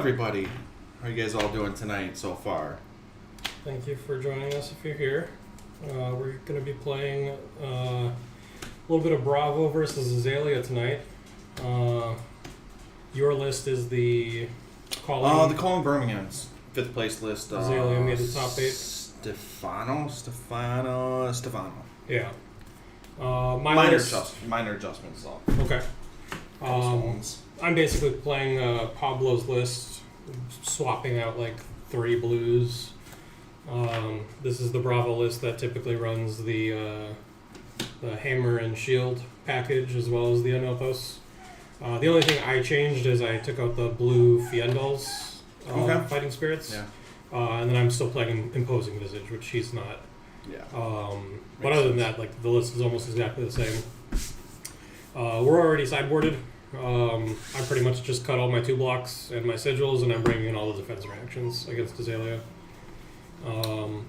everybody. How are you guys all doing tonight so far? Thank you for joining us if you're here. We're going to be playing a little bit of Bravo versus Azalea tonight. Your list is the calling. The Calling Birmingham's 5th place list. Azalea made the top 8. Stefano. Yeah. Minor adjustments though. Okay. I'm basically playing Pablo's list, swapping out like 3 blues. This is the Bravo list that typically runs the Hammer and Shield package as well as the Anothos. The only thing I changed is I took out the blue Fiendals Fighting Spirits. Yeah. And then I'm still playing Imposing Visage, which he's not. Yeah. But other than that, like the list is almost exactly the same. We're already sideboarded. I pretty much just cut all my 2 blocks and my sigils, and I'm bringing in all the defense reactions against Azalea.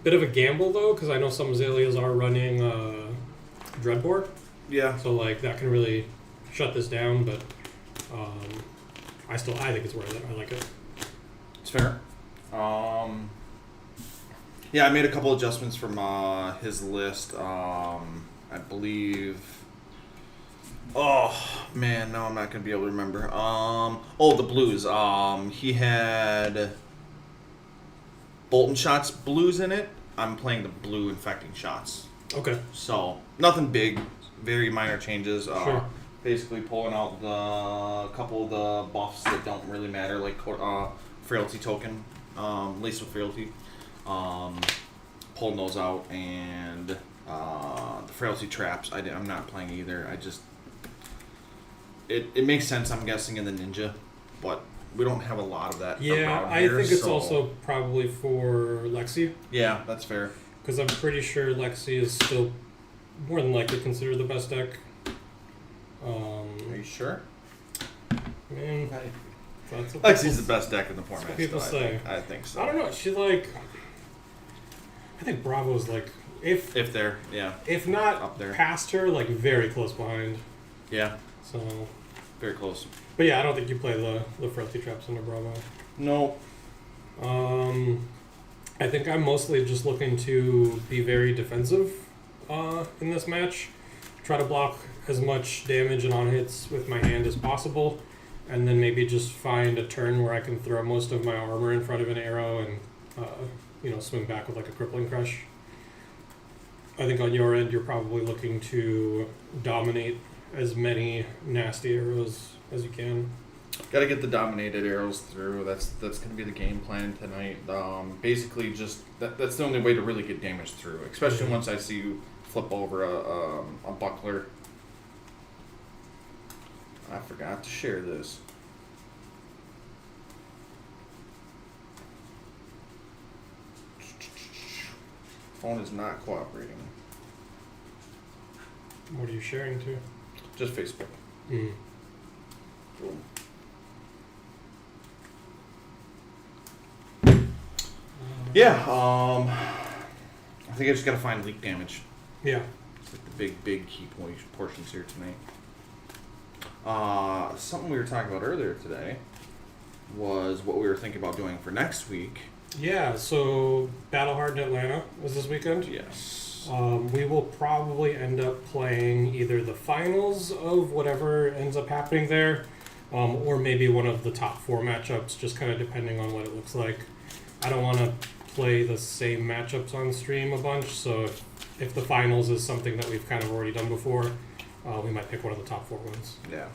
Bit of a gamble though, because I know some Azaleas are running Dreadbore. Yeah. So like that can really shut this down, but I think it's worth it. I like it. It's fair. Yeah, I made a couple adjustments from his list. I believe. Oh man, no, I'm not gonna be able to remember. The blues. He had Bolton Shots blues in it. I'm playing the blue Infecting Shots. Okay. So nothing big, very minor changes. Sure. Basically pulling out the couple of the buffs that don't really matter, like Frailty Token, Laced with Frailty. Pulling those out, and the Frailty Traps. I'm not playing either. It makes sense, I'm guessing, in the Ninja, but we don't have a lot of that. Yeah, I think it's also probably for Lexi. Yeah, that's fair. Because I'm pretty sure Lexi is still more than likely considered the best deck. Are you sure? Man, that's what Lexi's the best deck in the format. That's what people say. I think so. I don't know. I think Bravo's like if they're if not up there, past her, like very close behind. Yeah. So very close. But yeah, I don't think you play the Frailty Traps under Bravo. No. I think I'm mostly just looking to be very defensive in this match. Try to block as much damage and on hits with my hand as possible, and then maybe just find a turn where I can throw most of my armor in front of an arrow and swing back with like a Crippling Crush. I think on your end, you're probably looking to dominate as many nasty arrows as you can. Got to get the dominated arrows through. That's going to be the game plan tonight. Basically, just that's the only way to really get damage through, especially once I see you flip over a buckler. I forgot to share this. Phone is not cooperating. What are you sharing to? Just Facebook. Mm. Boom. Yeah, I think I just gotta find leak damage. Yeah. It's like the big key portions here tonight. Something we were talking about earlier today was what we were thinking about doing for next week. Yeah, so Battle Hard in Atlanta was this weekend. Yes. We will probably end up playing either the finals of whatever ends up happening there, or maybe one of the top 4 matchups, just kind of depending on what it looks like. I don't want to play the same matchups on stream a bunch, so if the finals is something that we've kind of already done before, we might pick one of the top 4 ones. Yeah.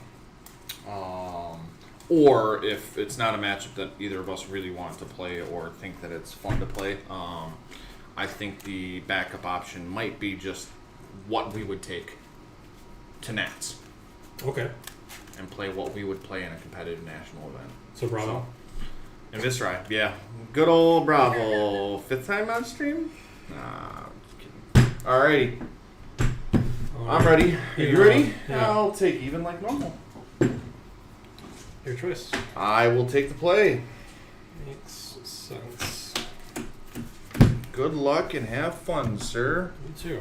Or if it's not a matchup that either of us really want to play or think that it's fun to play, I think the backup option might be just what we would take to Nats. Okay. And play what we would play in a competitive national event. So Bravo? And Viscerai, yeah. Good old Bravo. 5th time on stream? Nah, just kidding. Alrighty. I'm ready. Are you ready? Yeah. I'll take even like normal. Your choice. I will take the play. Makes sense. Good luck and have fun, sir. Me too.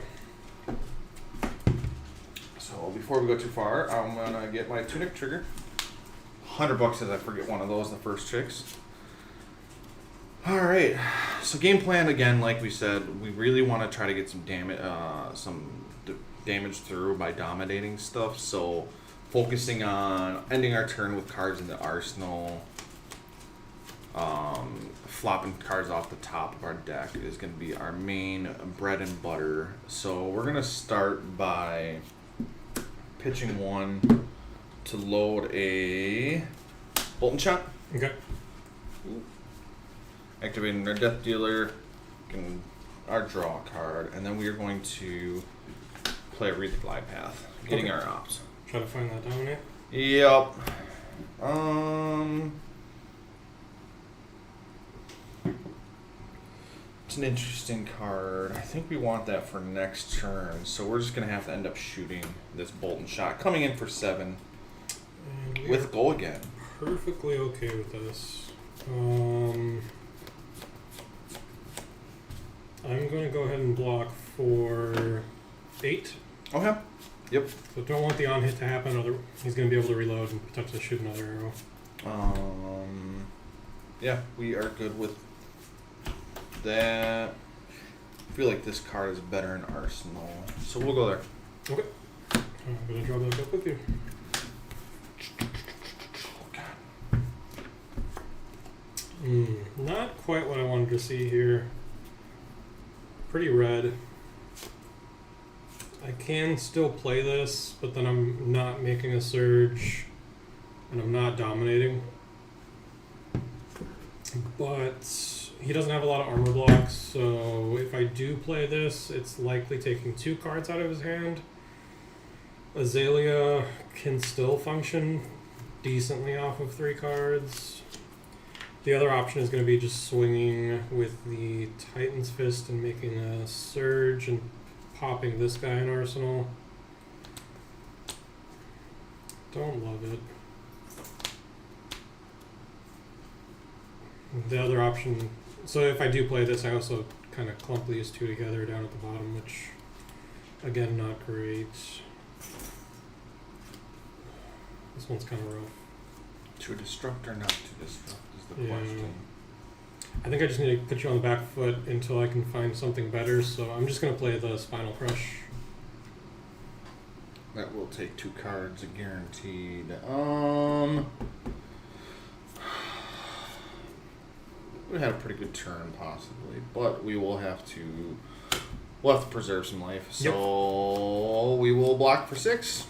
So before we go too far, I'm gonna get my Tunic trigger. $100 as I forget one of those, the first tricks. Alright, so game plan again, like we said, we really want to try to get some damage through by dominating stuff, so focusing on ending our turn with cards in the arsenal, flopping cards off the top of our deck is going to be our main bread and butter. So we're going to start by pitching one to load a Bolton Shot. Okay. Activating our Death Dealer, our draw card, and then we are going to play a Read the Glide Path, getting our opt. Try to find that down here. Yep. It's an interesting card. I think we want that for next turn, so we're just gonna have to end up shooting this Bolton Shot, coming in for 7 with Go Again. Perfectly okay with this. I'm going to go ahead and block for 8. Okay. Yep. So don't want the on hit to happen, or he's going to be able to reload and potentially shoot another arrow. Yeah, we are good with that. I feel like this card is better in Arsenal, so we'll go there. Okay. I'm going to draw back up with you. Not quite what I wanted to see here. Pretty red. I can still play this, but then I'm not making a surge, and I'm not dominating. But he doesn't have a lot of armor blocks, so if I do play this, it's likely taking 2 cards out of his hand. Azalea can still function decently off of 3 cards. The other option is going to be just swinging with the Titan's Fist and making a surge and popping this guy in Arsenal. Don't love it. The other option, so if I do play this, I also kind of clump these 2 together down at the bottom, which, again, not great. This one's kind of rough. To destruct or not to destruct is the Yeah. question. I think I just need to put you on the back foot until I can find something better, so I'm just going to play the Spinal Crush. That will take 2 cards, guaranteed. We had a pretty good turn, possibly, but we'll have to preserve some life. So we will block for 6.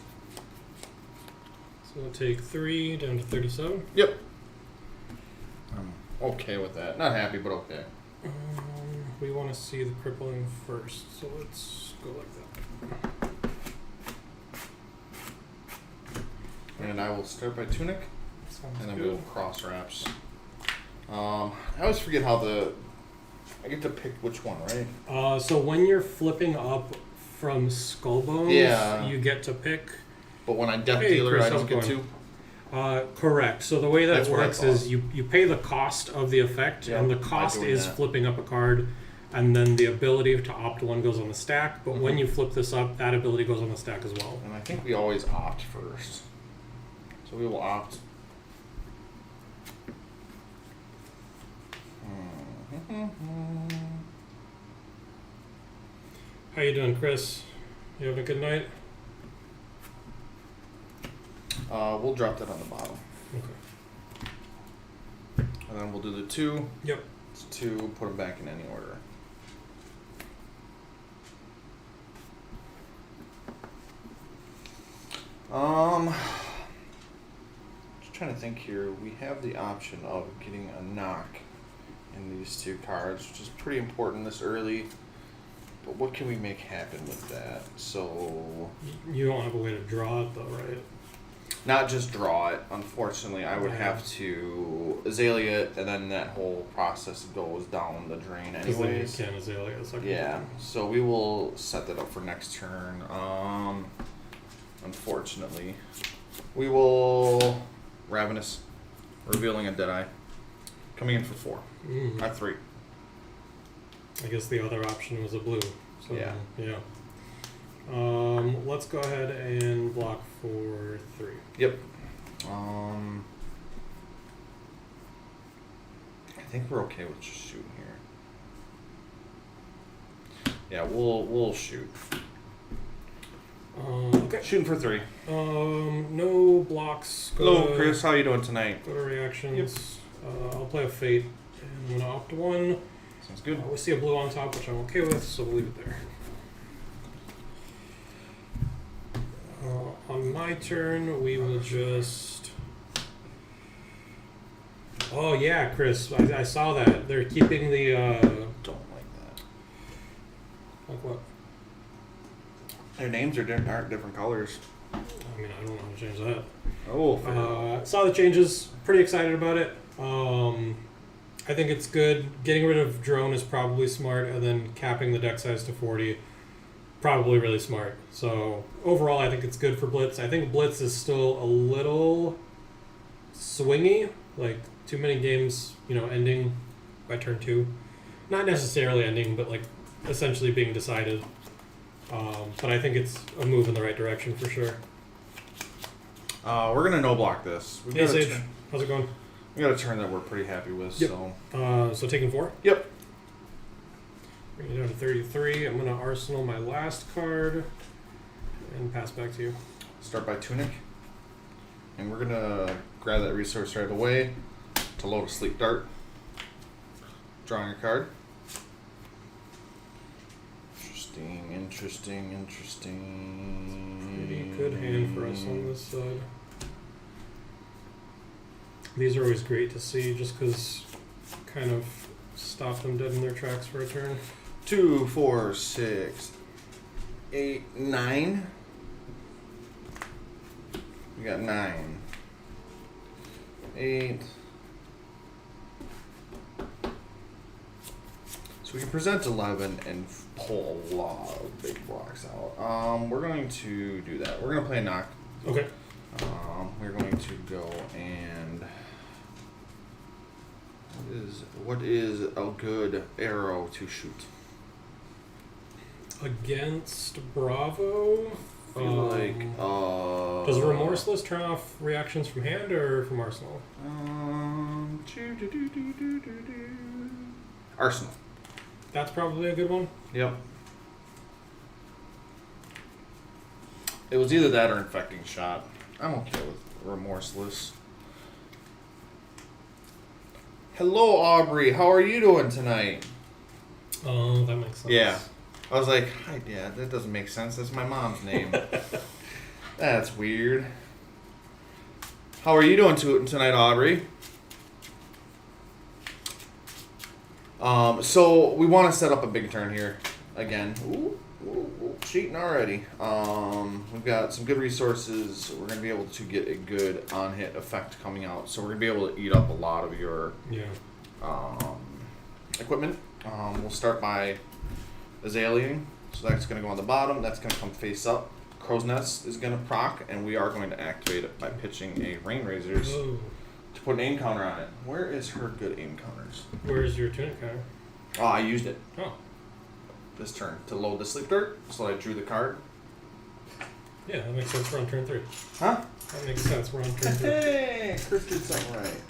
So we'll take 3 down to 37. Yep. I'm okay with that. Not happy, but okay. We want to see the crippling first, so let's go like that. And I will start by Tunic, Sounds and then good. we will cross wraps. I always forget how I get to pick which one, right? So when you're flipping up from Skullbones, Yeah. you get to pick. But when I Death Hey, Dealer, Chris, I don't how's get it to. going? Correct. So the way that That's what I works thought. is you pay the cost of the effect, Yeah, and the by cost doing is that. flipping up a card, and then the ability to opt one goes on the stack. But when you flip this up, that ability goes on the stack as well. And I think we always opt first. So we will opt. How you doing, Chris? You having a good night? We'll drop that on the bottom. Okay. And then we'll do the 2. Yep. It's 2, put them back in any order. Just trying to think here. We have the option of getting a knock in these 2 cards, which is pretty important this early. But what can we make happen with that? So, You don't have a way to draw it, though, right? not just draw it. Unfortunately, I would have to Azalea it, and then that whole process goes down the drain Because then you anyways. can Azalea a second Yeah, time. so we will set that up for next turn. Unfortunately, we will Ravenous, revealing a Deadeye, coming in for 4. Mm. At 3. I guess the other option was a blue. So, Yeah. Yeah. Let's go ahead and block for 3. Yep. I think we're okay with just shooting here. Yeah, we'll shoot. Okay. Shooting for 3. No blocks. Hello, Chris. How you doing tonight? Go to reactions. I'll play a fate, and I'm gonna opt 1. Sounds good. We see a blue on top, which I'm okay with, so we'll leave it there. On my turn, we will just. Oh yeah, Chris, I saw that they're keeping the. Don't like that. Like what? Their names aren't different colors. I mean, I don't know how to change that. Oh. Saw the changes. Pretty excited about it. I think it's good. Getting rid of drone is probably smart, and then capping the deck size to 40, probably really smart. So overall, I think it's good for Blitz. I think Blitz is still a little swingy, like too many games, ending by turn 2. Not necessarily ending, but like essentially being decided. But I think it's a move in the right direction for sure. We're gonna no block this. Hey, Sage, how's it going? We got a turn that we're pretty happy with. Yep. So. So taking 4. Yep. Bring it down to 33. I'm gonna arsenal my last card and pass back to you. Start by Tunic, and we're gonna grab that resource right away to load a Sleep Dart. Drawing a card. Interesting. Pretty good hand for us on this side. These are always great to see just because kind of stop them dead in their tracks for a turn. 2, 4, 6, 8, 9. We got 9. 8. So we can present 11 and pull a lot of big blocks out. We're going to do that. We're going to play knock. Okay. We're going to go and what is a good arrow to shoot? Against Bravo. I feel like Does Remorseless turn off reactions from hand or from Arsenal? Arsenal. That's probably a good one. Yep. It was either that or Infecting Shot. I'm okay with Remorseless. Hello, Aubrey. How are you doing tonight? Oh, that makes sense. Yeah. I was like, hi, Dad. That doesn't make sense. That's my mom's name. That's weird. How are you doing tonight, Aubrey? So we want to set up a big turn here again. Ooh, cheating already. We've got some good resources. We're gonna be able to get a good on-hit effect coming out. So we're gonna be able to eat up a lot of your equipment. We'll start by Azalea. So that's gonna go on the bottom. That's gonna come face up. Crow's Nest is gonna proc, and we are going to activate it by pitching a Rain Razors. Whoa. To put an aim counter on it. Where is her good aim counters? Where's your tunic counter? Oh, I used it Oh. this turn to load the Sleep Dirt, so I drew the card. Yeah, that makes sense. We're on turn 3. Huh? That makes sense. We're on turn 3. Hey, Chris did something right.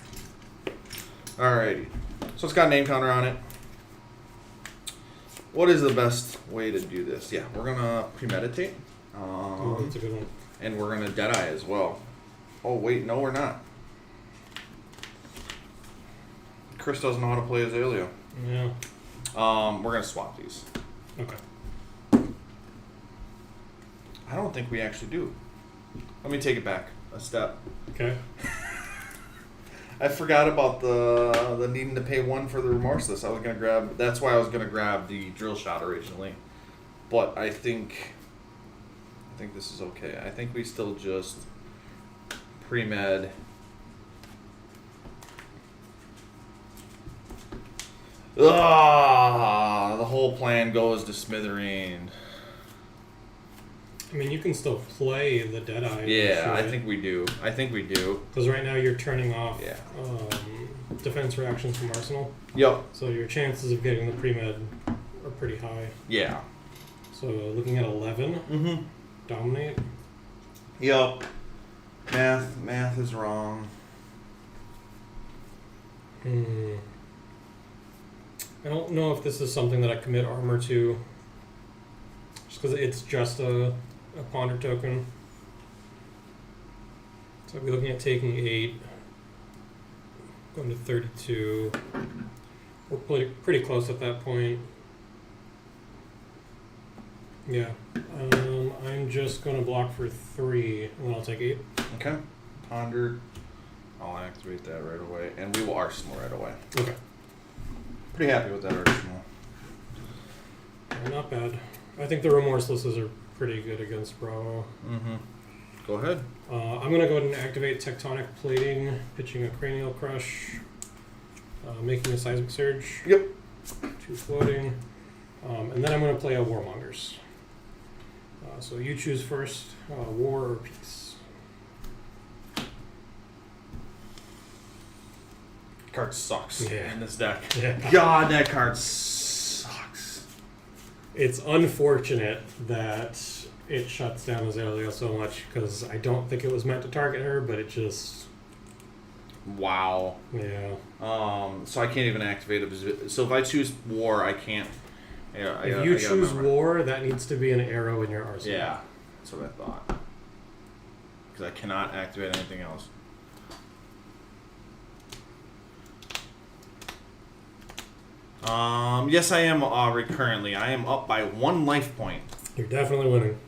Alrighty. So it's got an aim counter on it. What is the best way to do this? Yeah, we're gonna premeditate. Oh, that's a good one. And we're gonna Deadeye as well. Oh wait, no, we're not. Chris doesn't know how to play Azalea. Yeah. We're gonna swap these. Okay. I don't think we actually do. Let me take it back a step. Okay. I forgot about the needing to pay 1 for the Remorseless. I was gonna grab. That's why I was gonna grab the Drill Shot originally, but I think this is okay. I think we still just pre-med. The whole plan goes to smithereen. I mean, you can still play the Deadeye. Yeah, I think we do. Because right now you're turning off Yeah. defense reactions from Arsenal. Yep. So your chances of getting the pre-med are pretty high. Yeah. So looking at 11, Mm-hmm. dominate. Yep. Math is wrong. don't know if this is something that I commit armor to. Just because it's just a ponder token. So I'll be looking at taking 8. Going to 32. We're pretty close at that point. Yeah. I'm just going to block for 3, and then I'll take 8. Okay. Ponder. I'll activate that right away, and we will arsenal right away. Okay. Pretty happy with that arsenal. Yeah, not bad. I think the Remorselesses are pretty good against Bravo. Mm-hmm. Go ahead. I'm going to go ahead and activate Tectonic Plating, pitching a Cranial Crush, making a Seismic Surge. Yep. 2 floating. And then I'm going to play a Warmongers. So you choose first, War or Peace. Card sucks Yeah. in this deck. Yeah. God, that card sucks. It's unfortunate that it shuts down Azalea so much because I don't think it was meant to target her, but it just... Wow. Yeah. So I can't even activate it. So if I choose War, I can't. Yeah. If I you gotta choose remember. War, that needs to be an arrow in your arsenal. Yeah, that's what I thought. Because I cannot activate anything else. Yes, I am recurrently. I am up by 1 life point. You're definitely winning.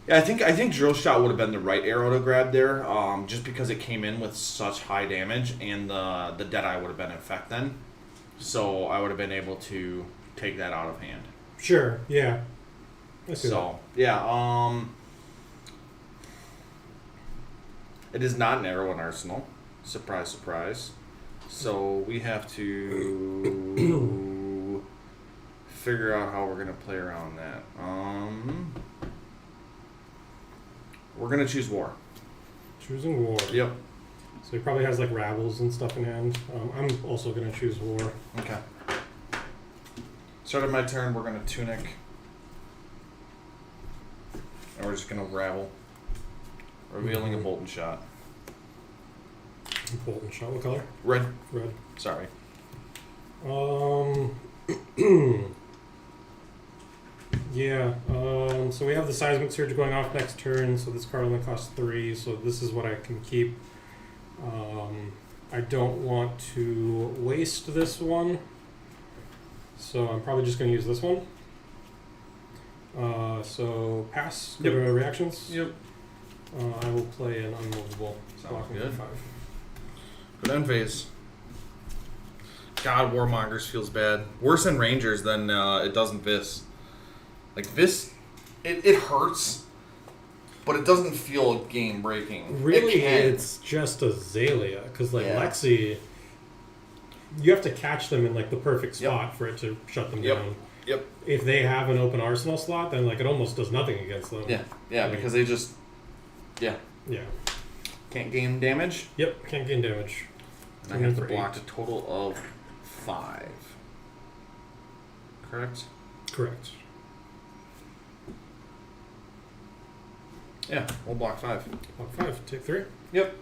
Yeah, I think drill shot would have been the right arrow to grab there, just because it came in with such high damage, and the Deadeye would have been in effect then, so I would have been able to take that out of hand. Sure. Yeah. I see So yeah, it is not an arrow in arsenal. Surprise, surprise. So we have to figure out how we're gonna play around that. We're gonna choose War. that. Choosing War. Yep. So he probably has like Rabbles and stuff in hand. I'm also going to choose War. Okay. Start of my turn. We're gonna Tunic, and we're just gonna Rabble, revealing a Bolt and Shot. Bolt and Shot. What color? Red. Red. Sorry. Yeah. So we have the Seismic Surge going off next turn, so this card only costs 3, so this is what I can keep. I don't want to waste this one, so I'm probably just going to use this one. So pass, go to reactions. Yep. I will play an unmovable. Sounds Blocking good. for 5. Go to end phase. God, Warmongers feels bad. Worse than Rangers than it does in Vis. Like Vis, it hurts, but it doesn't feel game breaking. Really, it's just Azalea, because like Lexi, you have to catch them in like the perfect spot for it to shut them down. Yep. If they have an open arsenal slot, then like it almost does nothing against them. Yeah, because they just Yeah. can't gain damage. Yep, can't gain damage. I have to block a total of 5. Correct? Correct. Yeah, we'll block 5. Block 5, take 3. Yep.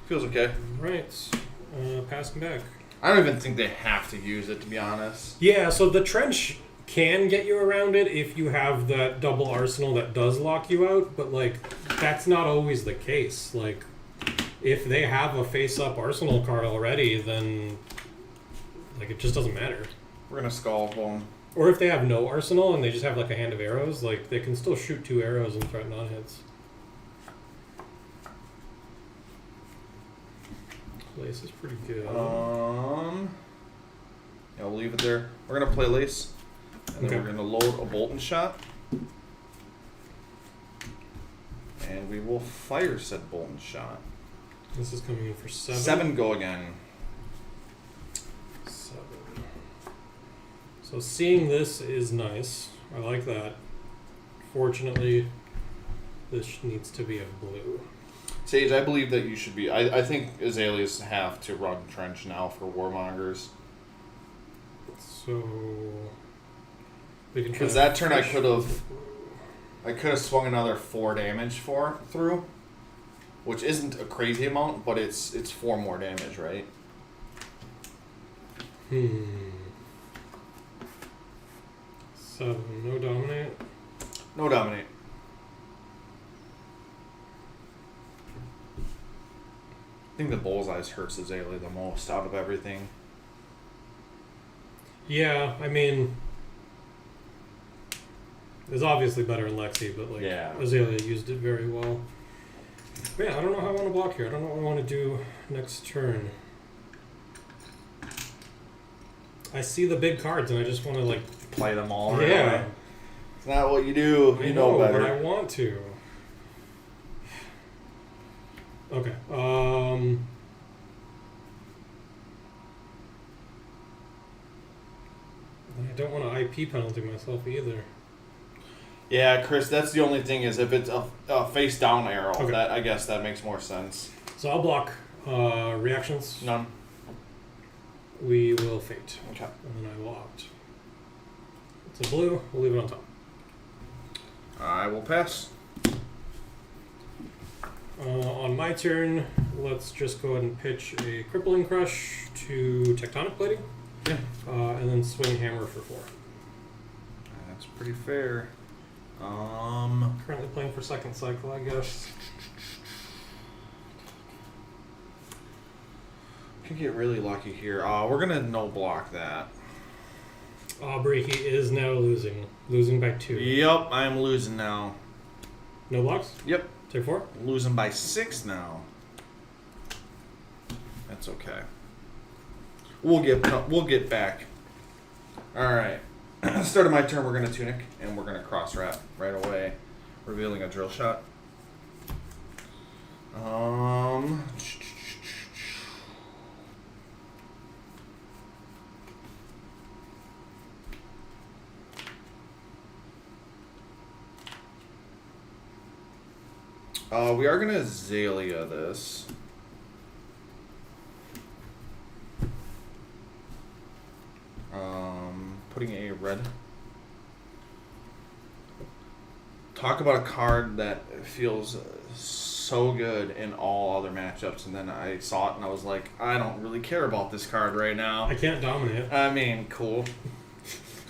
Feels okay. Right. Pass them back. I don't even think they have to use it, to be honest. Yeah, so the trench can get you around it if you have that double arsenal that does lock you out, but like that's not always the case. Like if they have a face-up arsenal card already, then like it just doesn't matter. We're gonna Skull Bone. Or if they have no arsenal and they just have like a hand of arrows, like they can still shoot 2 arrows and threaten on-hits. Lace is pretty good. Yeah, we'll leave it there. We're gonna play Lace, and then we're gonna load a Bolt and Shot, and we will fire said Bolt and Shot. This is coming in for 7. 7 go again. 7. So seeing this is nice. I like that. Fortunately, this needs to be a blue. Sage, I believe that you should be. I think Azaleas have to run Trench now for Warmongers. So we can. Because that turn I could have swung another 4 damage through, which isn't a crazy amount, but it's 4 more damage, right? So, no dominate. No dominate. I think the bullseyes hurts Azalea the most out of everything. Yeah, I mean, it's obviously better in Lexi, but like Yeah. Azalea used it very well. But yeah, I don't know how I want to block here. I don't know what I want to do next turn. I see the big cards and I just want to like Play them all right yeah. away. It's not what you do. You know better. But I want to. Okay. I don't want to IP penalty myself either. Yeah, Chris, that's the only thing is if it's a face down arrow, Okay. that I guess that makes more sense. So I'll block reactions. None. We will fate. Okay. And then I will opt. It's a blue. We'll leave it on top. I will pass. On my turn, let's just go ahead and pitch a Crippling Crush to Tectonic Plating. Yeah. And then Swing Hammer for 4. That's pretty fair. Currently playing for second cycle, I guess. Could get really lucky here. We're gonna no block that. Aubrey, he is now losing. Losing by 2. Yep, I'm losing now. No blocks? Yep, Take 4? losing by 6 now. That's okay. We'll get back. All right. Start of my turn, we're gonna tunic and we're gonna cross wrap right away, revealing a drill shot. We are gonna Azalea this. Putting a red. Talk about a card that feels so good in all other matchups, and then I saw it and I was like, I don't really care about this card right now. I can't dominate. I mean, cool.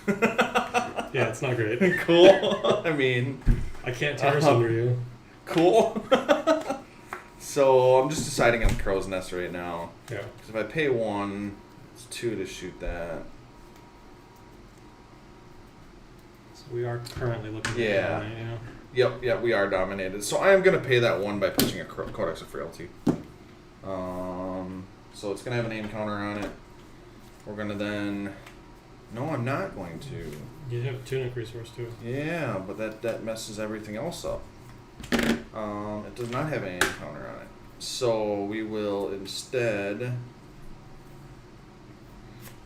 Yeah, it's not great. Cool. I mean, I can't terrace under you. cool. So I'm just deciding on the crow's nest right now. Yeah. Because if I pay 1, it's 2 to shoot that. So we are currently looking at Yeah. dominate, yeah. Yep, we are dominated. So I am going to pay that 1 by pushing a Codex of Frailty. So it's going to have a name counter on it. We're going to then... No, I'm not going to. You have tunic resource too. Yeah, but that messes everything else up. It does not have any counter on it. So we will instead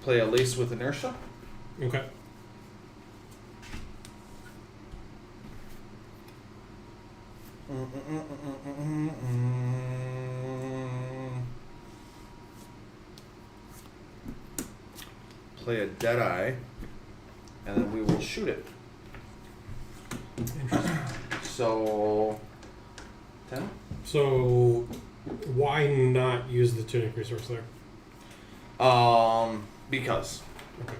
play a Lace with Inertia. Okay. Play a Deadeye, and then we will shoot it. Interesting. So, 10? So why not use the tunic resource there? Because. Okay.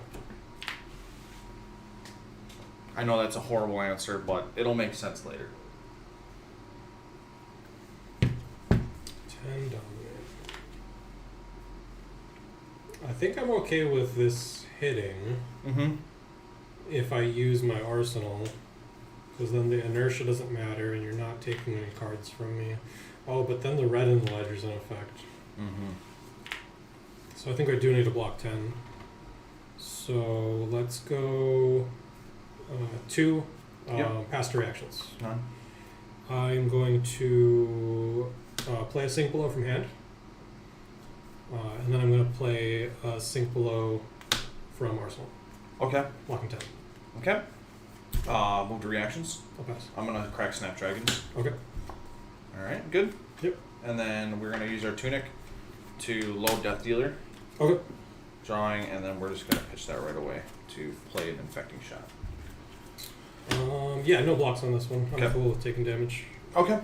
I know that's a horrible answer, but it'll make sense later. 10 dominate. I think I'm okay with this hitting Mm-hmm. if I use my arsenal, because then the inertia doesn't matter and you're not taking any cards from me. Oh, but then the red in the ledger's in effect. Mm-hmm. So I think I do need to block 10. So let's go 2 Yep. past reactions. None. I'm going to play a Sink Below from hand. And then I'm going to play a Sink Below from Arsenal. Okay. Blocking 10. Okay. Move to reactions. I'll pass. I'm gonna crack Snapdragons. Okay. Alright, good. Yep. And then we're gonna use our tunic to load Death Dealer, Okay. drawing, and then we're just gonna pitch that right away to play an infecting shot. Yeah, no blocks on this one. I'm Okay. cool with taking damage. Okay.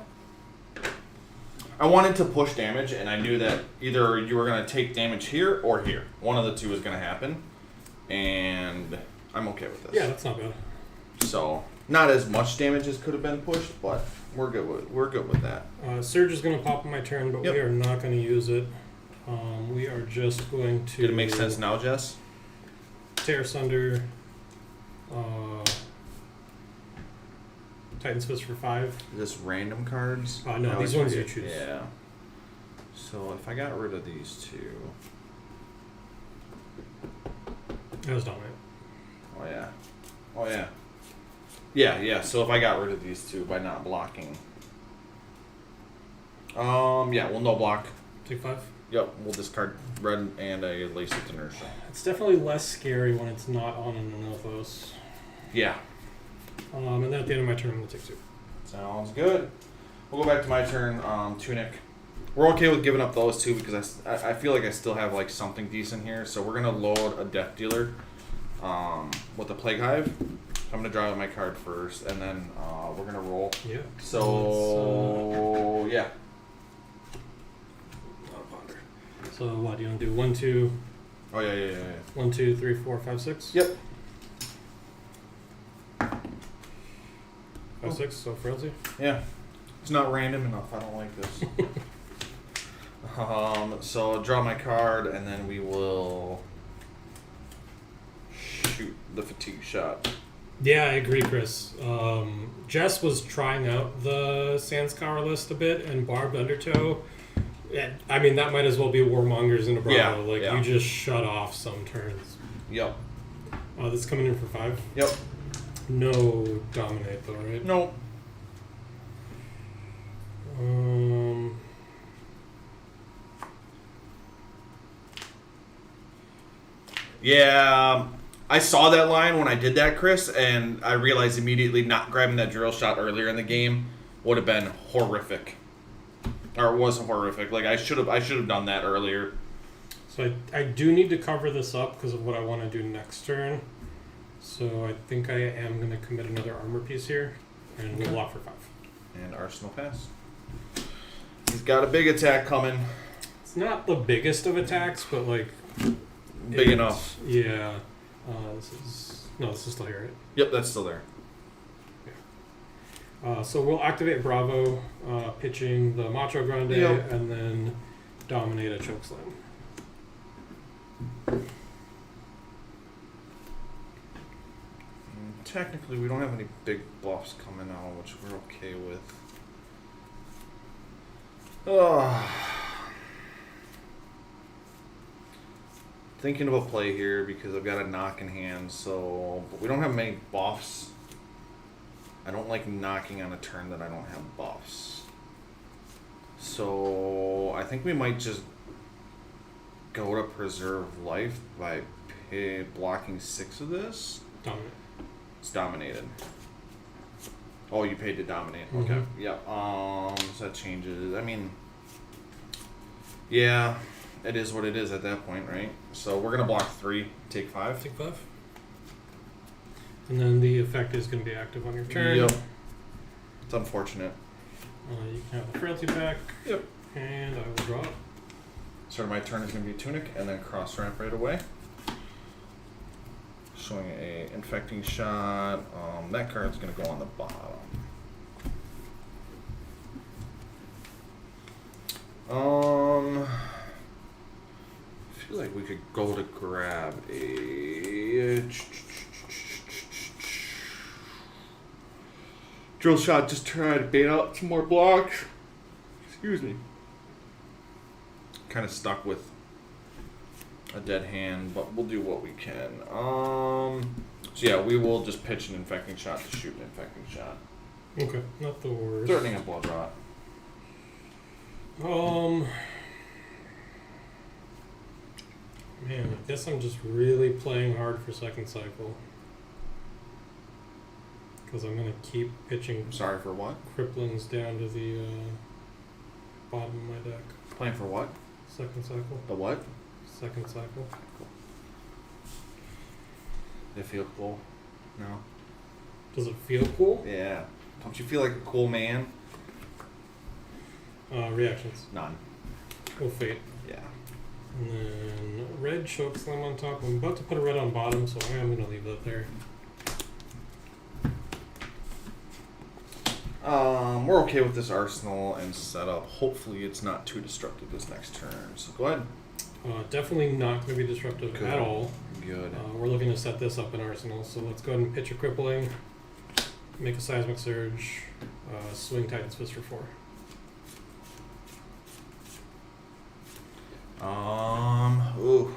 I wanted to push damage, and I knew that either you were going to take damage here or here. One of the two was going to happen, and I'm okay with this. Yeah, that's not bad. So, not as much damage as could have been pushed, but we're good with that. Surge is going to pop on my turn, but Yep. we are not going to use it. We are just going to... Did it make sense now, Jess? Tear Sunder, Titan's Fist for 5. Is this random cards? No, I these always ones you forget. choose. Yeah. So if I got rid of these two... That was dominant. Oh, yeah. Oh, yeah. Yeah. So if I got rid of these two by not blocking... yeah, we'll no block. Take 5. Yep, we'll discard red and a Lace of Inertia. It's definitely less scary when it's not on an Anothos. Yeah. And then at the end of my turn, I'm going to take 2. Sounds good. We'll go back to my turn. Tunic. We're okay with giving up those two because I feel like I still have like something decent here. So we're gonna load a Death Dealer with a Plague Hive. I'm gonna draw out my card first, and then we're gonna roll. Yeah. So yeah. So what do you want to do? 1, 2. Oh yeah. 1, 2, 3, 4, 5, 6. Yep. 5, 6. So frailty. Yeah. It's not random enough. I don't like this. So I'll draw my card, and then we will shoot the fatigue shot. Yeah, I agree, Chris. Jess was trying out the Sandscour list a bit, and Barbed Undertow. Yeah, I mean, that might as well be Warmongers in a Bravo. Yeah. You just shut off some turns. Yep. This is coming in for 5. Yep. No dominate, though, right? No. Yeah, I saw that line when I did that, Chris, and I realized immediately not grabbing that drill shot earlier in the game would have been horrific. Or it was horrific. Like I should have done that earlier. So I do need to cover this up because of what I want to do next turn. So I think I am going to commit another armor piece here, and we'll lock for 5. And Arsenal pass. He's got a big attack coming. It's not the biggest of attacks, but like Big enough. Yeah. This is still here, right? Yep, that's still there. So we'll activate Bravo, pitching the Macho Grande, Yep. and then dominate a Chokeslam. Technically, we don't have any big bluffs coming out, which we're okay with. Thinking of a play here because I've got a knock in hand, but we don't have many buffs. I don't like knocking on a turn that I don't have buffs. So I think we might just go to preserve life by blocking 6 of this. Dominate. It's dominated. Oh, you paid to dominate. Mm-hmm. Okay. Yeah. So that changes. I mean, yeah, it is what it is at that point, right? So we're gonna block 3, take 5. Take 5. And then the effect is going to be active on your turn. Yep. It's unfortunate. You can have the frailty back. Yep. And I will draw it. Start of my turn is gonna be Tunic, and then cross ramp right away. Showing a infecting shot. That card's gonna go on the bottom. I feel like we could go to grab a drill shot. Just try to bait out some more blocks. Excuse me. Kind of stuck with a dead hand, but we'll do what we can. So yeah, we will just pitch an infecting shot to shoot an infecting shot. Okay, not the worst. Threatening a blood rot. Man, I guess I'm just really playing hard for second cycle. Because I'm going to keep pitching Sorry for what? cripplings down to the bottom of my deck. Playing for what? Second cycle. The what? Second cycle. Cool. They feel cool? No. Does it feel cool? Yeah. Don't you feel like a cool man? Reactions. None. We'll fate. Yeah. And then red choke slam on top. I'm about to put a red on bottom, so I am going to leave that there. We're okay with this arsenal and setup. Hopefully it's not too destructive this next turn. So go ahead. Definitely not going to be disruptive Good. at all. Good. We're looking to set this up in arsenal, so let's go ahead and pitch a crippling, make a seismic surge, swing Titan's Fist for 4. Ooh.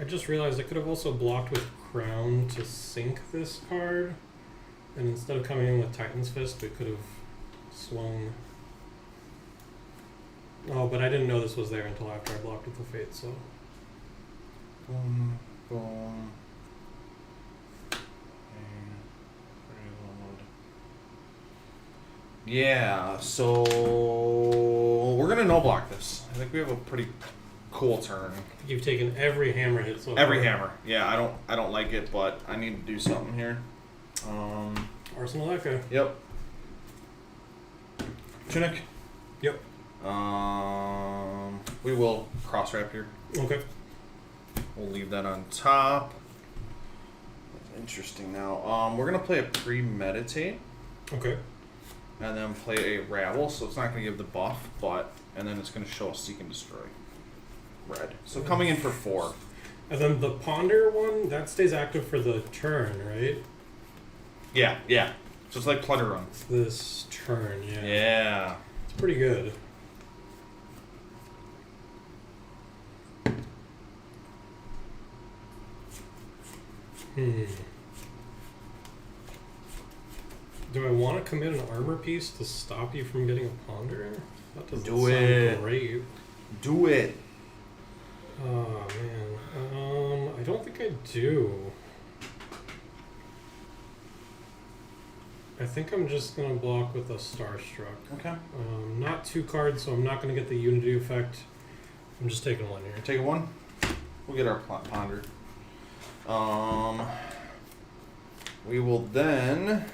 I just realized I could have also blocked with Crown to sink this card, and instead of coming in with Titan's Fist, we could have swung. Oh, but I didn't know this was there until after I blocked with the Fate, so. Boom, boom. And reload. Yeah, so we're gonna no block this. I think we have a pretty cool turn. You've taken every hammer hit so Every far. hammer. Yeah, I don't like it, but I need to do something here. Arsenal Echo. Yep. Tunic. Yep. We will cross wrap here. Okay. We'll leave that on top. That's interesting now. We're gonna play a premeditate Okay. and then play a rabble, so it's not gonna give the buff, and then it's gonna show a seek and destroy. Red. So coming in for 4. And then the Ponder one, that stays active for the turn, right? Yeah, yeah. So it's like Plunder Run. This turn, yeah. Yeah. It's pretty good. Do I want to commit an armor piece to stop you from getting a Ponder in? That doesn't Do sound it. great. Do it. Oh, man. I don't think I do. I think I'm just going to block with a Starstruck. Okay. Not 2 cards, so I'm not going to get the Unity effect. I'm just taking 1 here. Take a 1. We'll get our Ponder. We will then.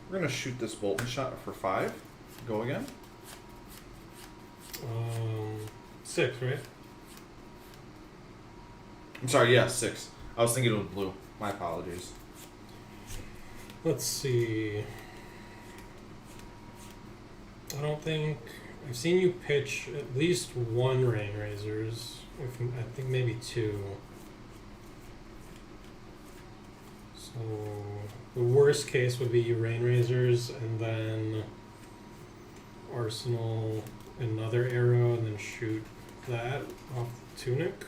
We're gonna shoot this Bolton shot for 5. Go again. 6, right? I'm sorry, yeah, 6. I was thinking it was blue. My apologies. Let's see. I don't think I've seen you pitch at least 1 Rain Razors. I think maybe 2. So the worst case would be you Rain Razors and then Arsenal another arrow and then shoot that off the Tunic.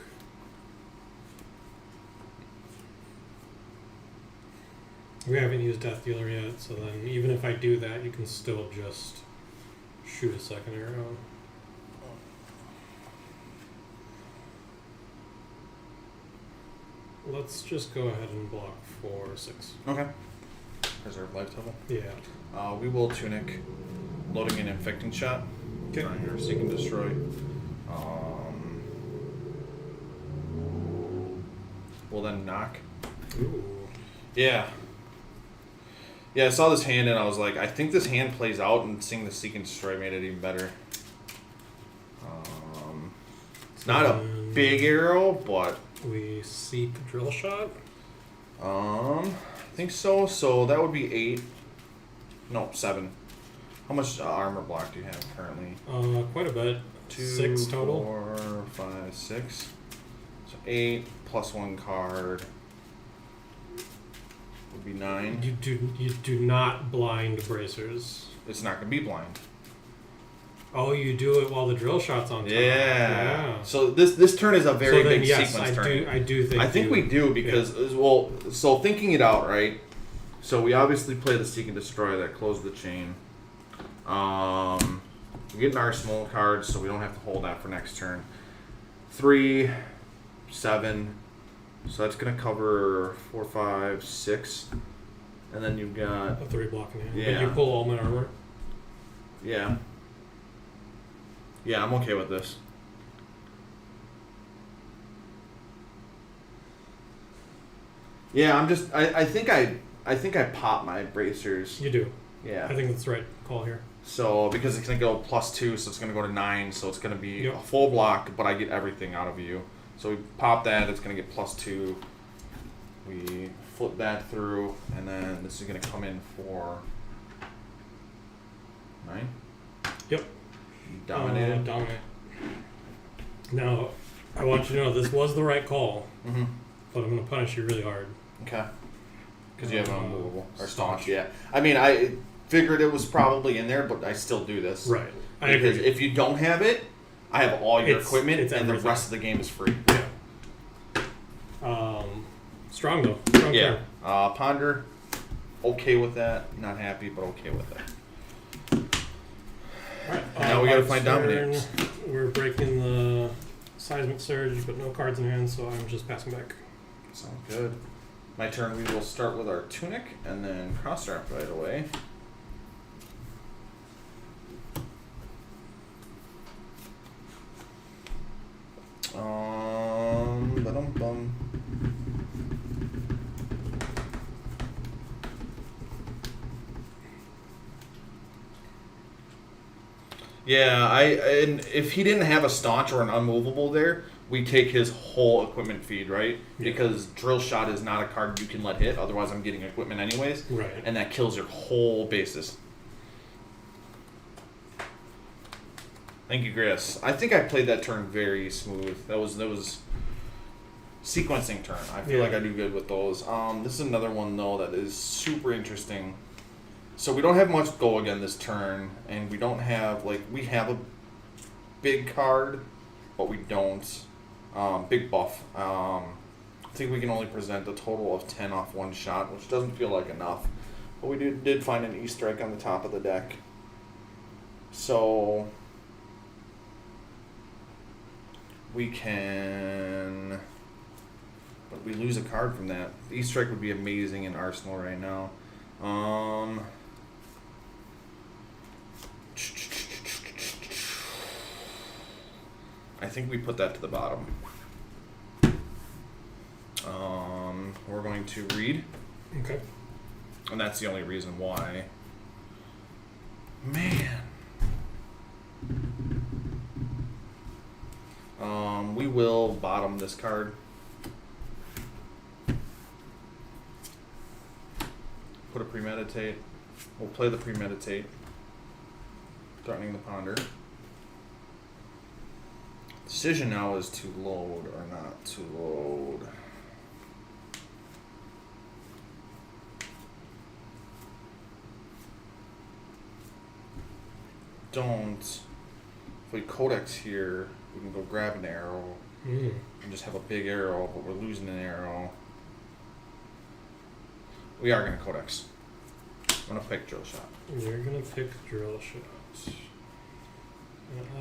We haven't used Death Dealer yet, so then even if I do that, you can still just shoot a second arrow. Let's just go ahead and block for 6. Okay. Preserve life total. Yeah. We will Tunic, loading an infecting shot. Okay. Trying to seek and destroy. We'll then knock. Ooh. Yeah. Yeah, I saw this hand and I was like, I think this hand plays out, and seeing the seek and destroy made it even better. It's not a big arrow, but We seek Drill Shot. I think so. So that would be 8. No, 7. How much armor block do you have currently? Quite a bit. 2, 6 total. 4, 5, 6. So 8 plus 1 card would be 9. You do not blind bracers. It's not gonna be blind. Oh, you do it while the drill shot's on top. Yeah. So this turn is a very so then, big yes, sequence turn. I do think. I think we do because well, so thinking it out, right? So we obviously play the seek and destroy that close the chain. We get an arsenal card, so we don't have to hold that for next turn. 3, 7. So that's gonna cover 4, 5, 6, and then you've got a 3 block in hand. Yeah. But you pull all my armor. Yeah. Yeah, I'm okay with this. Yeah, I'm just. I think I pop my bracers. You do. Yeah. I think that's the right call here. So because it's gonna go +2, so it's gonna go to 9, so it's gonna be Yep. a full block, but I get everything out of you. So we pop that, it's gonna get +2. We flip that through, and then this is gonna come in for 9. Yep. Dominated. Dominate. Now, I want you to know this was the right call, Mm-hmm. but I'm going to punish you really hard. Okay. Because you have an unmovable or staunch. staunch. Yeah. I mean, I figured it was probably in there, but I still do this. Right. I Because agree. if you don't have it, I have all your It's- equipment, it's and the everything. rest of the game is free. Yeah. Strong though. Strong Yeah. turn. Ponder, okay with that. Not happy, but okay with it. Alright. Now we gotta my find turn, dominators. We're breaking the seismic surge, but no cards in hand, so I'm just passing back. Sounds good. My turn, we will start with our tunic and then cross strap right away. Ba-dum-bum. Yeah, and if he didn't have a staunch or an unmovable there, we take his whole equipment feed, right? Yeah. Because drill shot is not a card you can let hit. Otherwise, I'm getting equipment anyways, Right. and that kills your whole basis. Thank you, Chris. I think I played that turn very smooth. That was sequencing turn. I feel Yeah. like I do good with those. This is another one though that is super interesting. So we don't have much go again this turn, and we don't have we have a big card, but we don't. Big buff. I think we can only present a total of 10 off one shot, which doesn't feel like enough. But we did find an Easter egg on the top of the deck. So we can, but we lose a card from that. The Easter egg would be amazing in Arsenal right now. I think we put that to the bottom. We're going to read, Okay. and that's the only reason why. Man. We will bottom this card. Put a premeditate. We'll play the premeditate. Threatening the ponder. Decision now is to load or not to load. Don't. If we codex here, we can go grab an arrow and just have a big arrow, but we're losing an arrow. We are going to codex. I'm going to pick drill shot. You're gonna pick drill shot.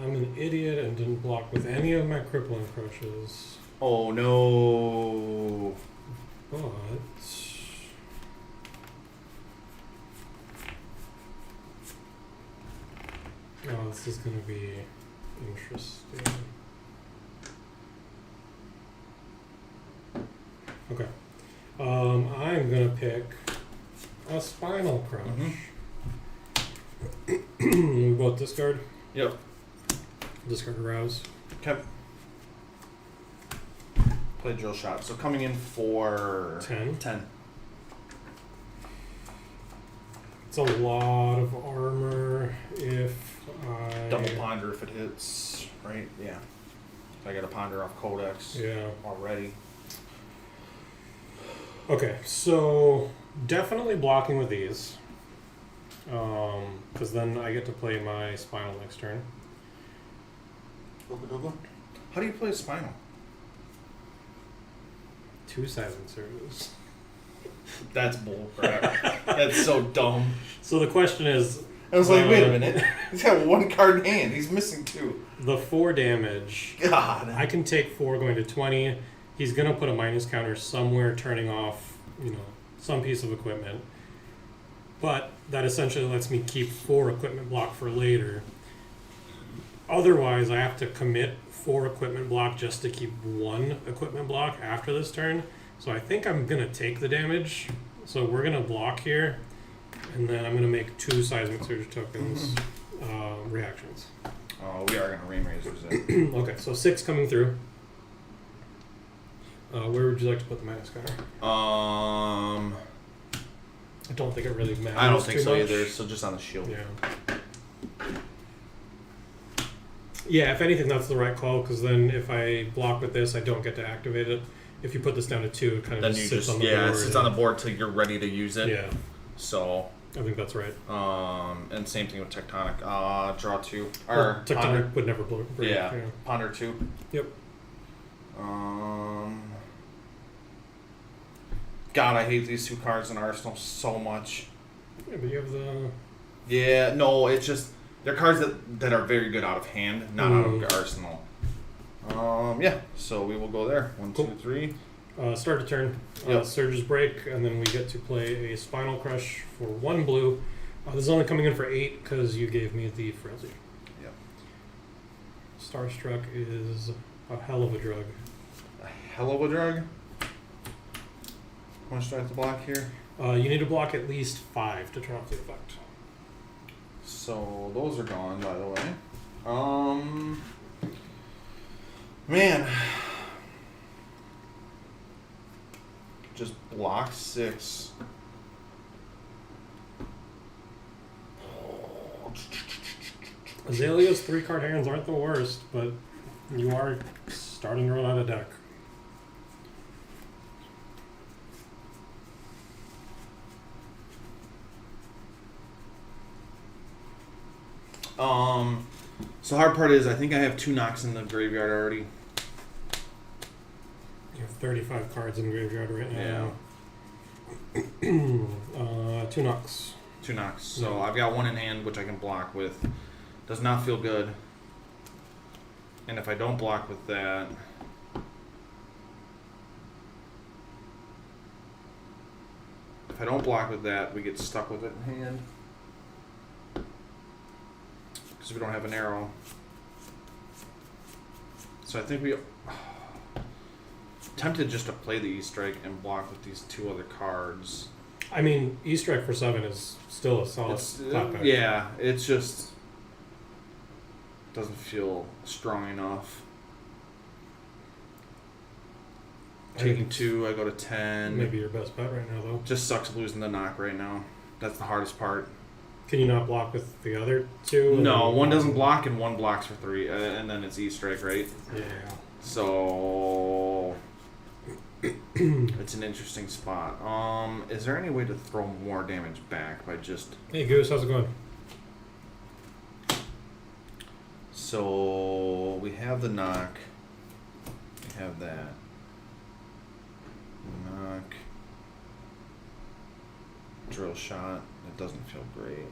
I'm an idiot and didn't block with any of my crippling crushes. Oh no. But oh, this is gonna be interesting. Okay. I'm gonna pick a spinal crush. We both discard. Yep. Discard arouse. Okay. Play drill shot. So coming in for 10. 10. It's a lot of armor if I... Double ponder if it hits, right? Yeah. I got a ponder off codex Yeah. already. Okay, so definitely blocking with these. Because then I get to play my spinal next turn. How do you play spinal? 2 seismic surges. That's bull crap. That's so dumb. So the question is... I was like, wait a minute. He's got one card in hand. He's missing 2. The 4 damage. God. I can take 4 going to 20. He's going to put a minus counter somewhere turning off, some piece of equipment. But that essentially lets me keep 4 equipment block for later. Otherwise, I have to commit 4 equipment block just to keep 1 equipment block after this turn. So I think I'm going to take the damage. So we're going to block here, and then I'm going to make 2 seismic surge tokens reactions. Oh, we are going to rain razors it. Okay, so 6 coming through. Where would you like to put the minus counter? I don't think it really matters. I don't think too so much. either. So just on the shield. Yeah. Yeah, if anything, that's the right call, because then if I block with this, I don't get to activate it. If you put this down to 2, it kind of Then just you sits just on the board. it sits on the board till you're ready to use it. Yeah, So. I think that's right. And same thing with tectonic. Draw 2 or Well, Tectonic ponder. would never break. Yeah. Ponder 2. Yep. God, I hate these 2 cards in Arsenal so much. Yeah, but you have the... Yeah, no, it's just they're cards that are very good out of hand, not out of Arsenal. Yeah, so we will go there. 1, Cool. 2, 3. Start a turn. Yep. Surges break, and then we get to play a Spinal Crush for 1 blue. This is only coming in for 8 because you gave me the Frenzy. Yep. Starstruck is a hell of a drug. A hell of a drug. How much do I have to block here? You need to block at least 5 to turn off the effect. So those are gone, by the way. Man. Just block 6. Azalea's 3-card hands aren't the worst, but you are starting to run out of deck. So hard part is I think I have 2 knocks in the graveyard already. You have 35 cards in the graveyard right now. Yeah. 2 knocks. 2 knocks. So Yeah. I've got 1 in hand, which I can block with. Does not feel good. And if I don't block with that, we get stuck with it in hand. Because we don't have an arrow. So I think we tempted just to play the E-Strike and block with these 2 other cards. I mean, E-Strike for 7 is still a solid top pick. Yeah, it's just doesn't feel strong enough. Taking 2, I go to 10. Maybe your best bet right now, though. Just sucks losing the knock right now. That's the hardest part. Can you not block with the other 2? No, 1 doesn't block and 1 blocks for 3, and then it's E-Strike, right? Yeah. So it's an interesting spot. Is there any way to throw more damage back by just... Hey, Goose, how's it going? So we have the knock. We have that. Knock. Drill shot. It doesn't feel great.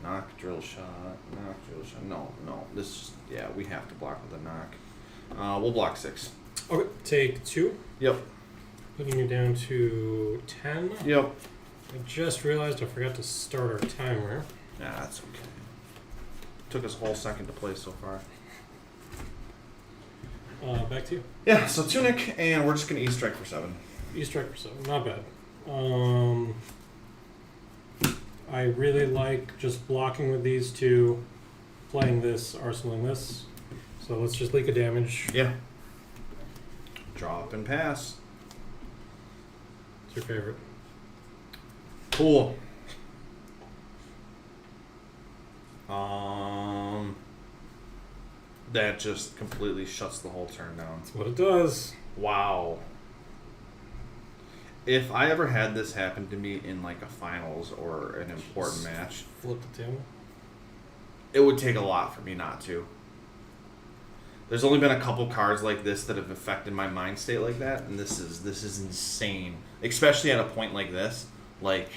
Knock, drill shot. Knock, drill shot. No. This is... Yeah, we have to block with a knock. We'll block 6. Okay, take 2. Yep. Putting you down to 10. Yep. I just realized I forgot to start our timer. Yeah, that's okay. Took us a whole second to play so far. Back to you. Yeah, so Tunic, and we're just going to E-Strike for 7. E-Strike for 7, not bad. I really like just blocking with these 2, playing this, arsenaling this. So let's just leak a damage. Yeah. Drop and pass. It's your favorite. Cool. That just completely shuts the whole turn down. That's what it does. Wow. If I ever had this happen to me in like a finals or an important match, Flip the table. it would take a lot for me not to. There's only been a couple cards like this that have affected my mind state like that, and this is insane. Especially at a point like this, like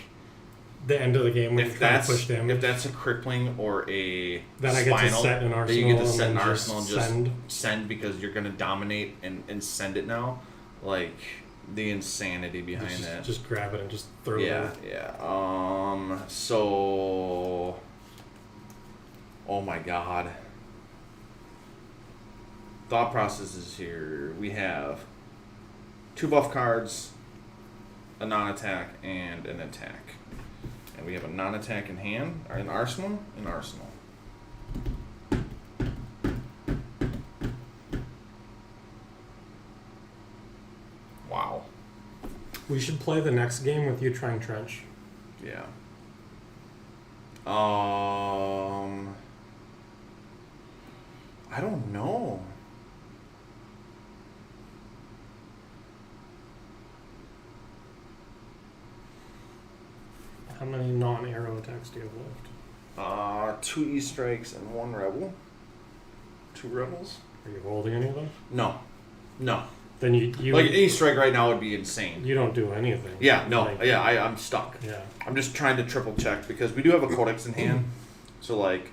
The end of the game when you if kind of that's push damage. if that's a crippling or a Then I spinal, get to set an arsenal. that you get to and set an then arsenal and just send. send because you're gonna dominate and send it now. Like the insanity behind that. Just grab it and just throw it Yeah, out. yeah. So, oh my god. Thought process is here. We have 2 buff cards, a non-attack, and an attack. And we have a non-attack in hand, or in arsenal, Wow. We should play the next game with you trying Trench. Yeah. I don't know. How many non-arrow attacks do you have left? 2 E-strikes and 1 rebel. 2 rebels? Are you holding any of them? No. Then you Like, an E-strike right now would be insane. you don't do anything. Yeah, no. Like, Yeah, I'm stuck. Yeah. I'm just trying to triple check because we do have a codex in hand. So, like,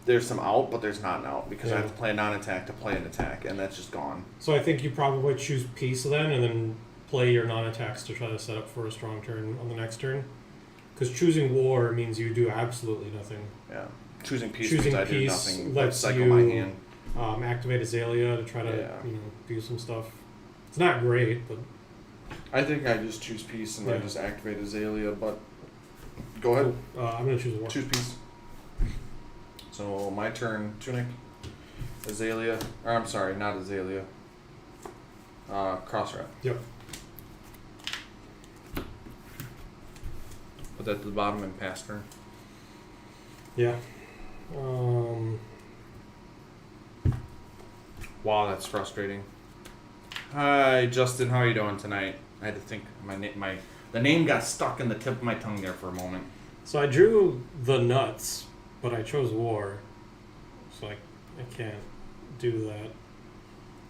there's some out, but there's not an out because I Yeah. have to play a non-attack to play an attack, and that's just gone. So I think you probably choose peace then, and then play your non-attacks to try to set up for a strong turn on the next turn. Because choosing war means you do absolutely nothing. Yeah. Choosing peace Choosing means I do peace nothing but lets cycle you my hand. Activate Azalea to try to Yeah. do some stuff. It's not great, but I think I just choose peace and I Yeah. just activate Azalea, but go ahead. I'm gonna choose war. Choose peace. So my turn, Tunic, Azalea, or I'm sorry, not Azalea. Cross wrap. Yep. Put that to the bottom and pass turn. Yeah. Wow, that's frustrating. Hi, Justin. How are you doing tonight? I had to think. The name got stuck in the tip of my tongue there for a moment. So I drew the nuts, but I chose war. So I can't do that.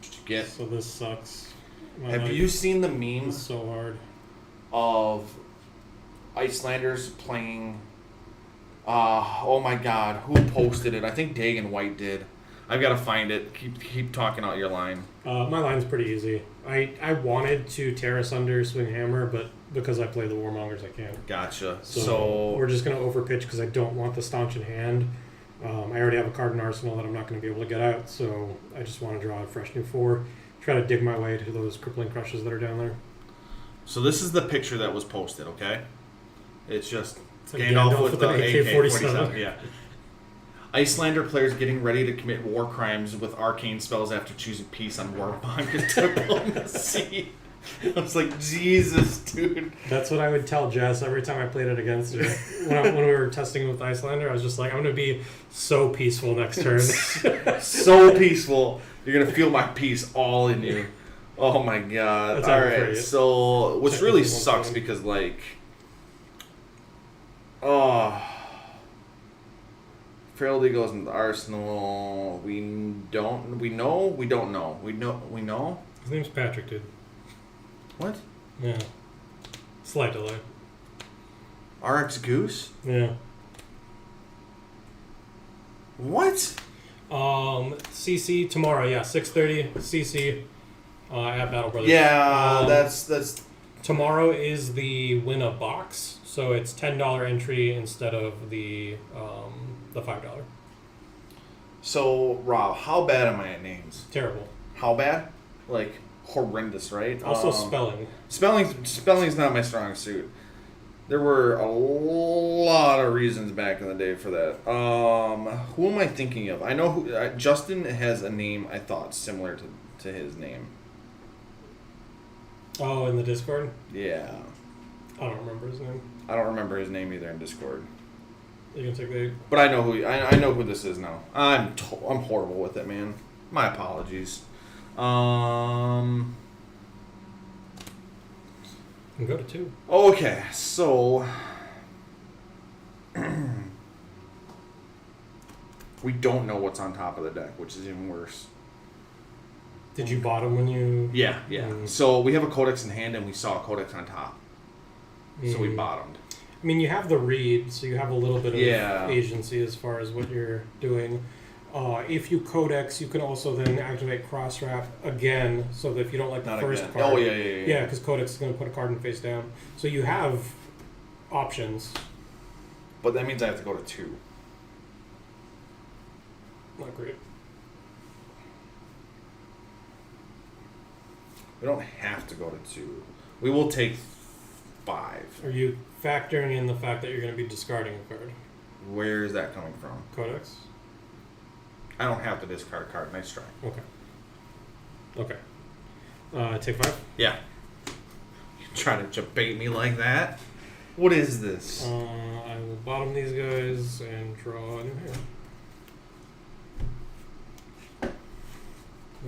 Did you get? So this sucks. My Have life you seen the is memes so hard. of Icelanders playing? Oh my God, who posted it? I think Dagan White did. I've got to find it. Keep talking out your line. My line's pretty easy. I wanted to tear asunder Swing Hammer, but because I play the Warmongers, I can't. Gotcha. So, So we're just going to overpitch because I don't want the Staunch in hand. I already have a card in Arsenal that I'm not going to be able to get out, so I just want to draw a fresh new 4. Try to dig my way to those crippling crushes that are down there. So this is the picture that was posted, okay? It's just It's like Gandalf with the an AK-47. Yeah. Icelander players getting ready to commit war crimes with arcane spells after choosing peace on Warmonger diplomacy. I was like, Jesus, dude. That's what I would tell Jess every time I played it against her. When we were testing it with Icelander, I was just like, I'm going to be so peaceful next turn. So peaceful. You're going to feel my peace all in you. Oh my God. That's All how I right. phrase it. So, which Technically really one sucks time. because, like, oh, Frailty goes into Arsenal. We know. His name's Patrick, dude. What? Yeah. Slight delay. RX Goose? Yeah. What? CC tomorrow, yeah, 6:30 CC at Battle Brothers. Yeah, that's Tomorrow is the win a box, so it's $10 entry instead of the $5. so. Rob, how bad am I at names? Terrible. How bad? Like horrendous, right? Also spelling. Spelling's not my strong suit. There were a lot of reasons back in the day for that. Who am I thinking of? I know who. Justin has a name I thought similar to his name. Oh, in the Discord? Yeah, I don't remember his name. I don't remember his name either in Discord. You can take the... But I know who I know who this is now. I'm horrible with it, man. My apologies. You can go to 2. Okay, so we don't know what's on top of the deck, which is even worse. Did you bottom when you... Yeah. Mm. So we have a codex in hand, and we saw a codex on top, so we Mm. bottomed. I mean, you have the read, so you have a little bit of Yeah. agency as far as what you're doing. If you codex, you can also then activate cross wrap again, so that if you don't like the Not first again. card, Oh yeah. yeah, because codex is going to put a card in face down. So you have options. But that means I have to go to 2. Not great. We don't have to go to 2. We will take 5. Are you factoring in the fact that you're going to be discarding a card? Where is that coming from? Codex? I don't have to discard a card. Nice try. Okay. Take 5? Yeah. You try to bait me like that? What is this? I will bottom these guys and draw a new hand.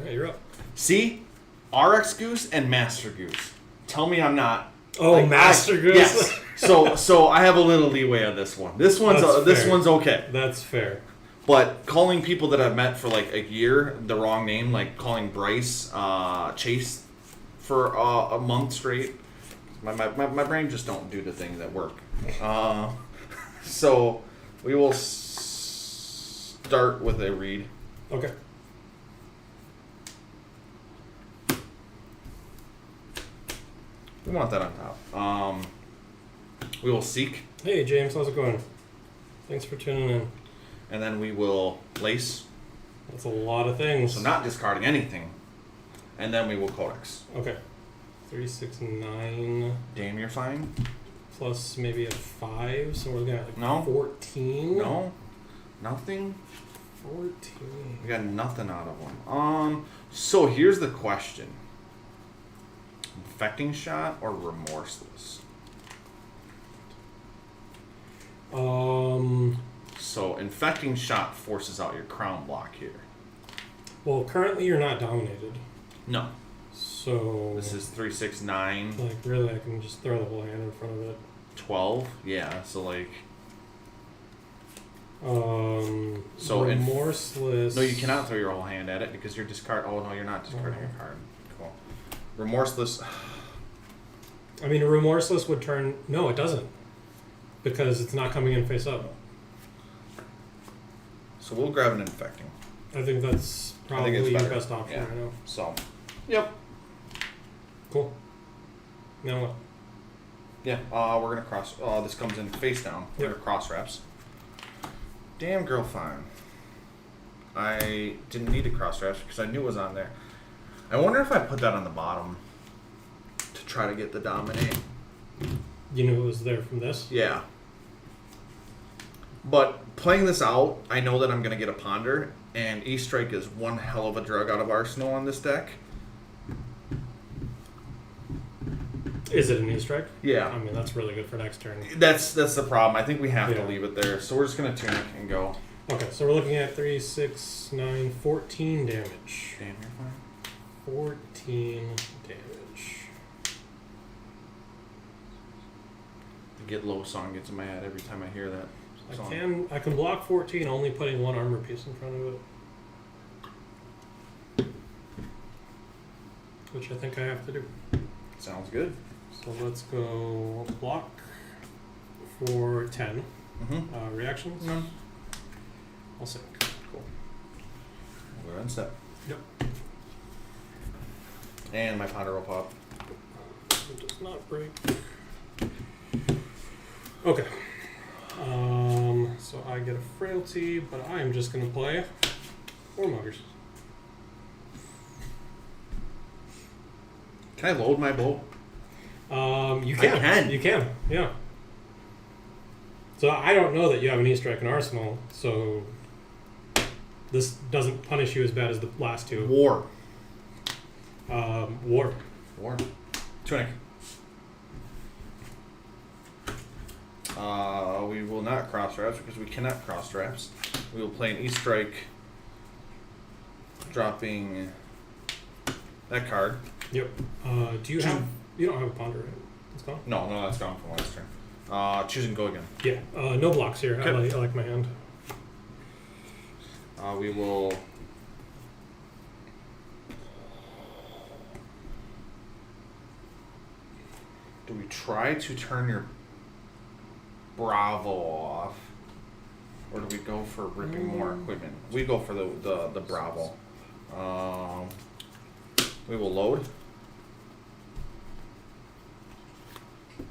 Yeah, you're up. See? RX Goose and Master Goose. Tell me I'm not. Oh, Master Goose? Yes. So I have a little leeway on this one. This one's okay. That's fair. But calling people that I've met for like a year the wrong name, like calling Bryce Chase for a month straight, my brain just don't do the things that work. So we will start with a read. Okay. We want that on top. We will seek, Hey, James, how's it going? Thanks for tuning in. and then we will lace. That's a lot of things. So not discarding anything, and then we will codex. Okay. 3, 6, 9, Damn, you're fine. plus maybe a 5, so we're looking at like No. 14. No, nothing. 14. We got nothing out of them. So here's the question: infecting shot or remorseless? So infecting shot forces out your crown block here. Well, currently you're not dominated. No, So this is 3, 6, 9, like really I can just throw the whole hand in front of it. 12. Yeah, so like So in- remorseless. no, you cannot throw your whole hand at it because you're discard. Oh no, you're not discarding a card. Cool. Remorseless. I mean, remorseless would turn. No, it doesn't, because it's not coming in face up. So we'll grab an infecting. I think that's probably it's your better. best option Yeah. right now. So, yep. Cool. Now what? Yeah, we're gonna cross. This comes in face down. We're Yep. gonna cross reps. Damn, girl, fine. I didn't need to cross reps because I knew it was on there. I wonder if I put that on the bottom to try to get the dominate. You knew it was there from this. Yeah. But playing this out, I know that I'm gonna get a ponder, and E-Strike is one hell of a drug out of arsenal on this deck. Is it an E-strike? Yeah. I mean, that's really good for next turn. That's the problem. I think we have to Yeah. leave it there. So we're just gonna tunic and go. Okay, so we're looking at 3, 6, 9, 14 damage. Damn, you're fine. 14 damage. The Get Low song gets in my head every time I hear that song. I can block 14 only putting one armor piece in front of it. Which I think I have to do. Sounds good. So let's go block for 10. Mm-hmm. Reactions? No. I'll sink. Cool. We're on step. Yep. And my ponder will pop. It does not break. Okay. So I get a frailty, but I am just going to play Warmongers. Can I load my bow? You can. I can. You can, yeah. So I don't know that you have an E-strike in Arsenal, so this doesn't punish you as bad as the last two. War. War. War. Tunic. We will not cross reps because we cannot cross reps. We will play an E-Strike, dropping that card. Yep. Do you have? You don't have a ponder, right? It's gone. No, that's gone from last turn. Choose and go again. Yeah. No blocks here. Okay. I like my hand. We will. Do we try to turn your Bravo off? Or do we go for ripping more equipment? We go for the Bravo. We will load.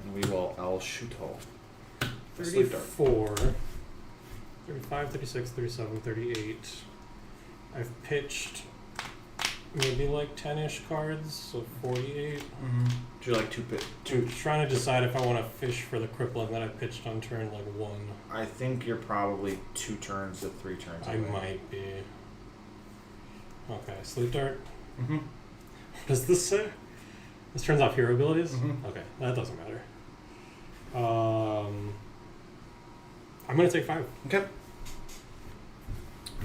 And we will El Shuto. 34, 35, 36, 37, 38. I've pitched maybe like 10-ish cards, so 48. Mm-hmm. Do you like two? I'm trying to decide if I want to fish for the crippling that I pitched on turn like 1. I think you're probably 2 turns to 3 turns. I might be. Okay, Sleep Dart. Mm-hmm. What does this say? This turns off hero abilities? Mm-hmm. Okay, that doesn't matter. I'm going to take 5. Okay.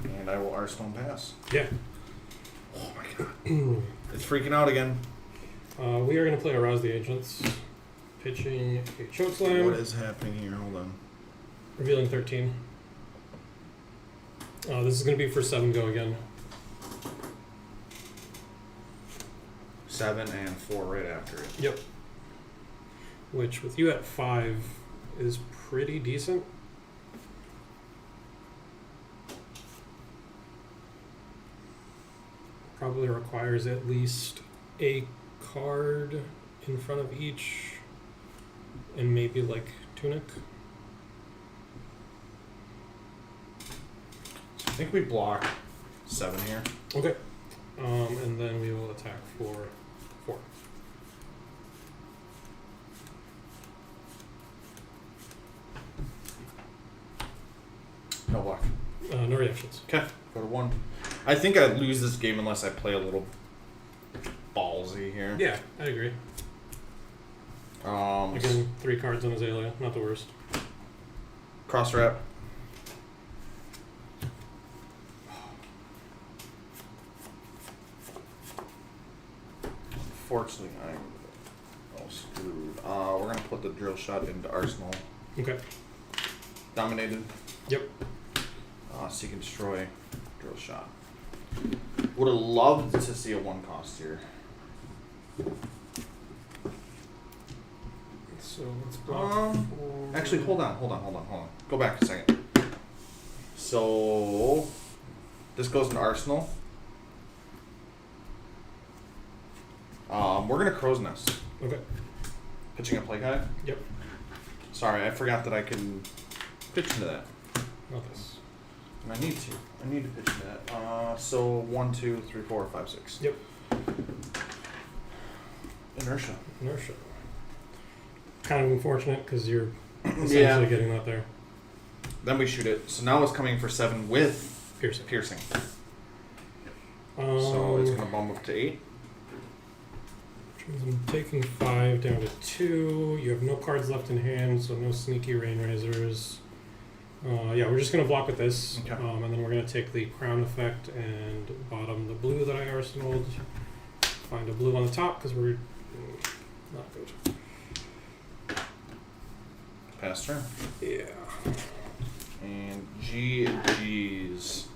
And I will Arsenal pass. Yeah. Oh my god. It's freaking out again. We are going to play Arouse the Agents. Pitching a Chokeslam. What is happening here? Hold on. Revealing 13. This is going to be for 7 go again. 7 and 4 right after it. Yep. Which, with you at 5, is pretty decent. Probably requires at least a card in front of each, and maybe like Tunic. So I think we block 7 here. Okay. And then we will attack for 4. No block. No reactions. Okay. Go to 1. I think I'd lose this game unless I play a little ballsy here. Yeah, I agree. Again, 3 cards on Azalea, not the worst. Cross wrap. Unfortunately, I'm all screwed. We're gonna put the drill shot into Arsenal. Okay. Dominated. Yep. Seek and destroy. Drill shot. Would have loved to see a 1 cost here. So let's block. Actually, hold on. Go back a second. So this goes in Arsenal. We're gonna Crow's Nest. Okay. Pitching a play guide. Yep. Sorry, I forgot that I can pitch into that. Not this. And I need to. I need to pitch into that. So 1, 2, 3, 4, 5, 6. Yep. Inertia. Inertia. Kind of unfortunate because you're essentially getting that there. Then we shoot it. So now it's coming for 7 with Piercing. So it's gonna bump up to 8. I'm taking 5 down to 2. You have no cards left in hand, so no sneaky Rain Razors. Yeah, we're just going to block with this. Okay. And then we're going to take the Crown effect and bottom the blue that I arsenaled. Find a blue on the top because we're not good. Pass turn. Yeah. And G's.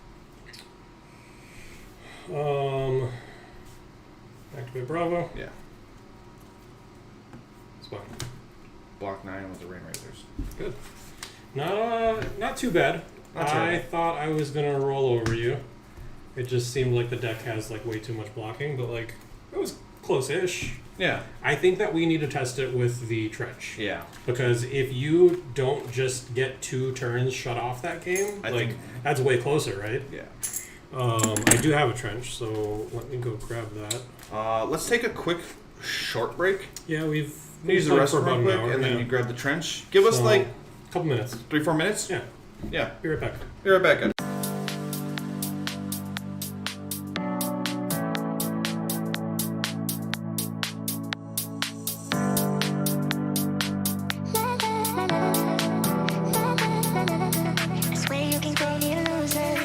Activate Bravo. Yeah. Spot. Block 9 with the Rain Razors. Good. Not too bad. Not I terrible. thought I was gonna roll over you. It just seemed like the deck has like way too much blocking, but like it was close-ish. Yeah. I think that we need to test it with the trench. Yeah. Because if you don't just get 2 turns shut off that game, I like think- that's way closer, right? Yeah. I do have a trench, so let me go grab that. Let's take a quick short break. Yeah, we've Use the played restroom real quick, and then you grab the trench. Give us like a couple minutes. 3-4 minutes. Yeah, Yeah. be right back. Be right back, guys. I swear you can call me a loser.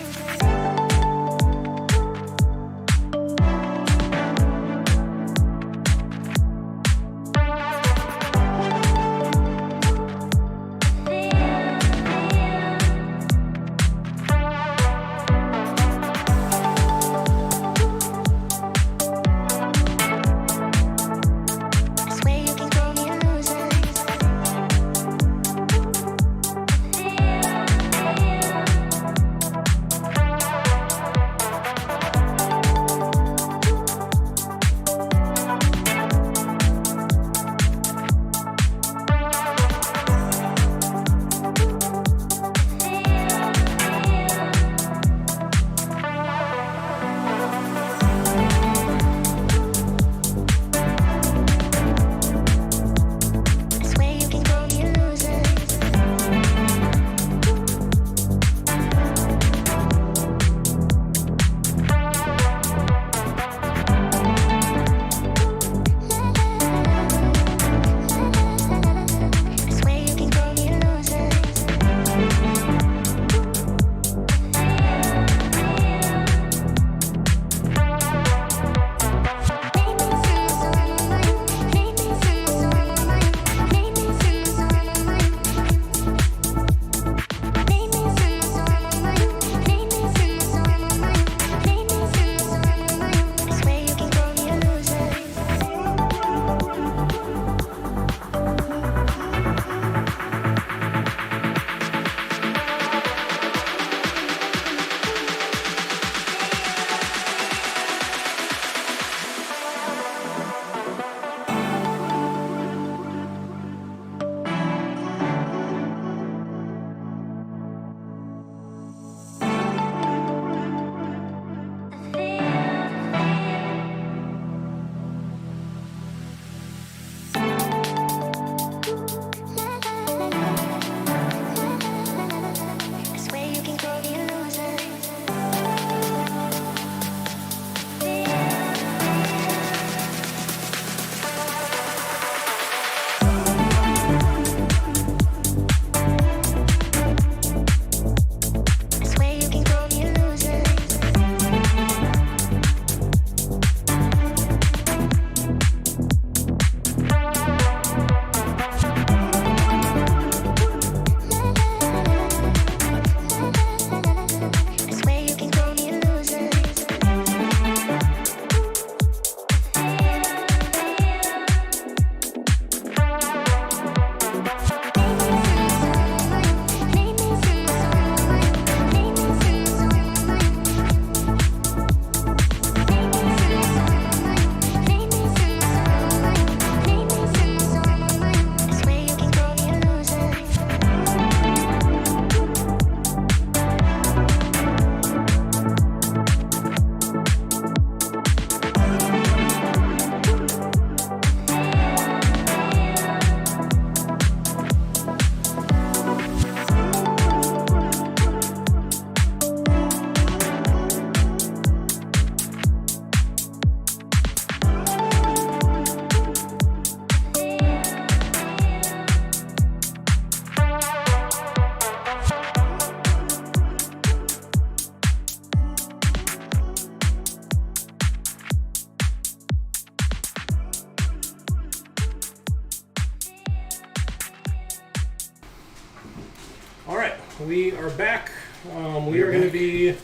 we are back. We We're are going to back. be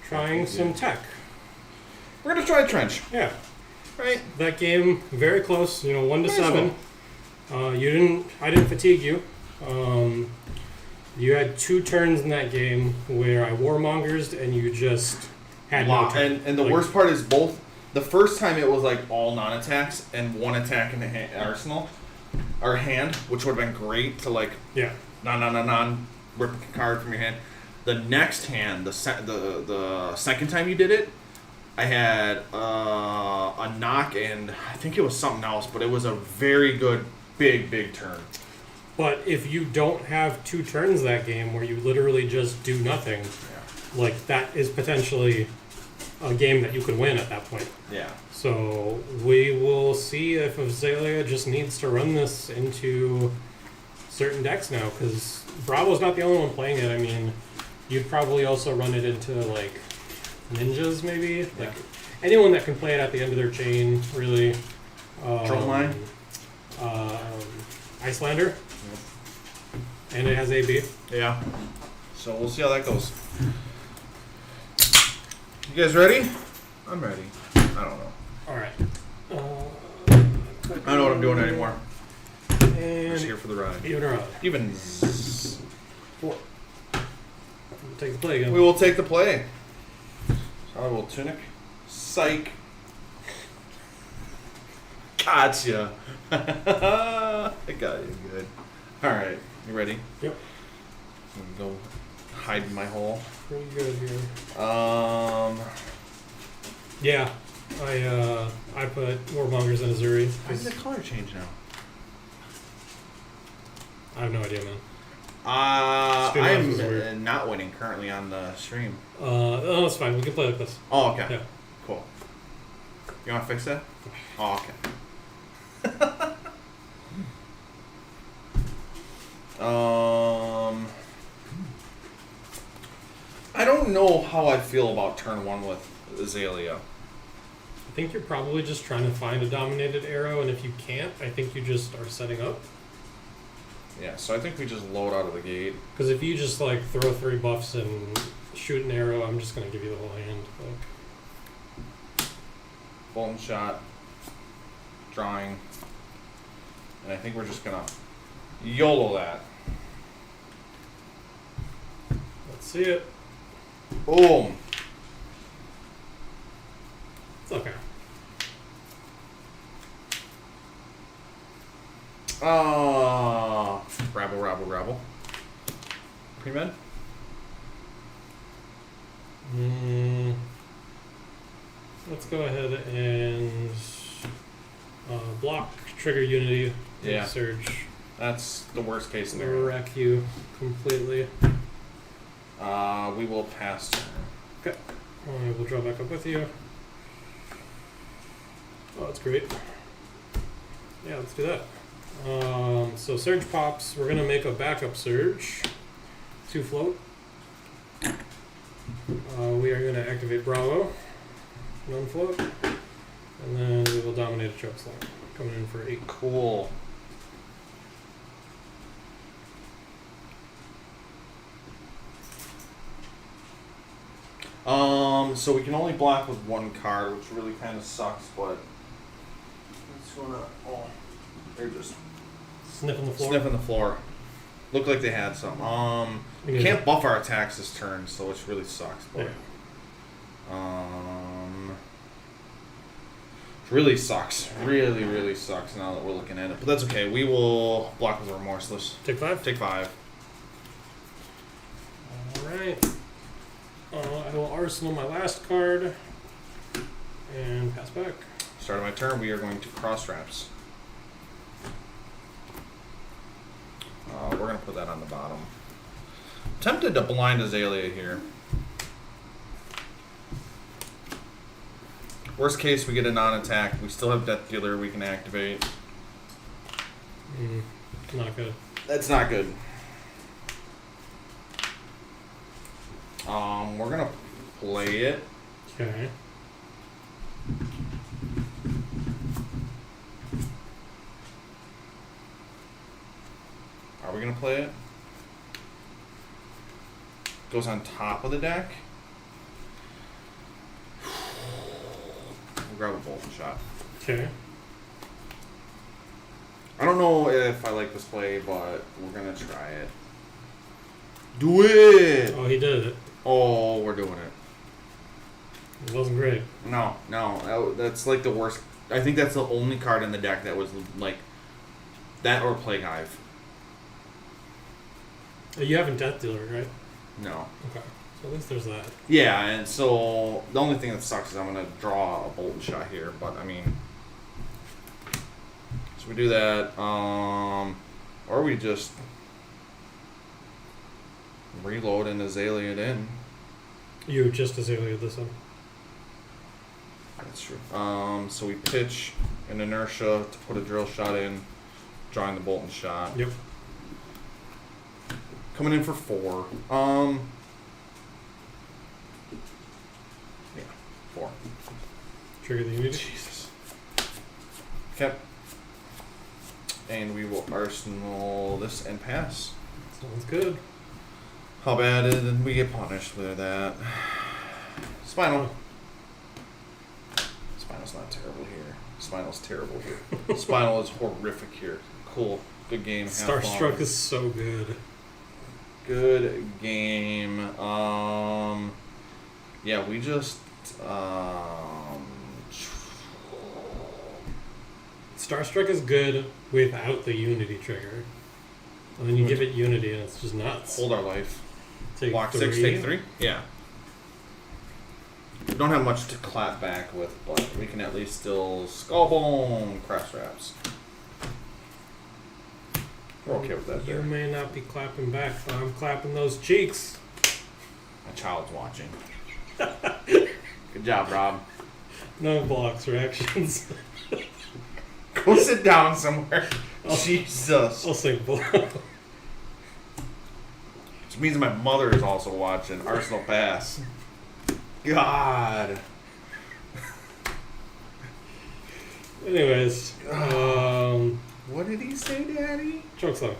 trying some tech. We're gonna try Trench, Yeah, right? that game very close. 1 to Might as 7. I didn't fatigue you. You had 2 turns in that game where I warmongered and you just had no turn. And the Like, worst part is both. The first time it was like all non-attacks and 1 attack in the arsenal, or hand, which would have been great to like Yeah. rip a card from your hand. The next hand, the second time you did it, I had a knock and I think it was something else, but it was a very good big turn. But if you don't have 2 turns that game where you literally just do nothing, like that is potentially a game that you could win at that point. Yeah. So we will see if Azalea just needs to run this into certain decks now, because Bravo's not the only one playing it. I mean, you'd probably also run it into like ninjas, maybe. Like anyone that can play it at the end of their chain, really. Troll Mine? Icelander. And it has AB. Yeah. So we'll see how that goes. You guys ready? I'm ready. I don't know. Alright. I don't know what I'm doing anymore. I'm just And here for the ride. even or odd. Even. 4. Take the play again. We will take the play. Honorable Tunic. Psych. Gotcha. I got you good. Alright, you ready? Yep. I'm gonna go hide in my hole. Pretty good here. Yeah. I put Warmongers in Azuri. Why did the color change now? I have no idea, man. I'm is weird. not winning currently on the stream. Oh, that's fine. We can play like this. Oh, okay. Yeah. Cool. You want to fix that? Oh, okay. I don't know how I feel about turn 1 with Azalea. I think you're probably just trying to find a dominated arrow, and if you can't, I think you just are setting up. Yeah, so I think we just load out of the gate. Because if you just like throw 3 buffs and shoot an arrow, I'm just gonna give you the whole hand. Like, Bolton shot. Drawing. And I think we're just gonna YOLO that. let's see it. Boom. It's okay. Rabble. Pre-med? Let's go ahead and block, trigger Unity, Yeah. Surge, That's the worst case scenario. wreck you completely. We will pass. Okay. We'll draw back up with you. Oh, that's great. Yeah, let's do that. So Surge pops. We're gonna make a backup Surge. 2 float. We are gonna activate Bravo. 1 float. And then we will dominate a choke slot. Coming in for 8. Cool. So we can only block with 1 card, which really kind of sucks, but it's gonna. Oh, they're just Sniffing the floor. sniffing the floor. Looked like they had some. We can't buff our attacks this turn, so which really sucks. But it really sucks. Really sucks now that we're looking at it. But that's okay. We will block with Remorseless. Take 5. Take 5. Alright. I will arsenal my last card and pass back. Start of my turn, we are going to cross wraps. We're going to put that on the bottom. Tempted to blind Azalea here. Worst case, we get a non-attack. We still have Death Dealer we can activate. Not good. That's not good. We're gonna play it. Okay. Are we gonna play it? goes on top of the deck. We'll grab a Bolton shot. Okay. I don't know if I like this play, but we're gonna try it. Do it! Oh, he did it. Oh, we're doing it. It wasn't great. No, that's like the worst. I think that's the only card in the deck that was like that or Plague Hive. You haven't Death Dealer, right? No. Okay. So at least there's that. Yeah, and so the only thing that sucks is I'm gonna draw a Bolton shot here, but I mean, so we do that, or we just reload and Azalea it in. You just Azalea this one. That's true. So we pitch an inertia to put a drill shot in, drawing the Bolton shot. Yep. Coming in for 4. Yeah, 4. Trigger the Unity. Jesus. Okay. And we will arsenal this and pass. Sounds good. How bad did we get punished with that? Spinal. Spinal's not terrible here. Spinal's terrible here. Spinal is horrific here. Cool. Good game. Have Starstruck fun. is so good. Good game. Yeah, we just Starstruck is good without the Unity trigger. And then you give it Unity and it's just nuts. hold our life. Take Block 3. 6, take 3? Yeah. We don't have much to clap back with, but we can at least still skull bone cross wraps. We're okay with that You there. may not be clapping back, but I'm clapping those cheeks. My child's watching. Good job, Rob. No blocks or actions. Go sit down somewhere. Jesus. I'll sink below. Which means my mother is also watching. Arsenal pass. God. Anyways, What did he say, Daddy? Chokes though.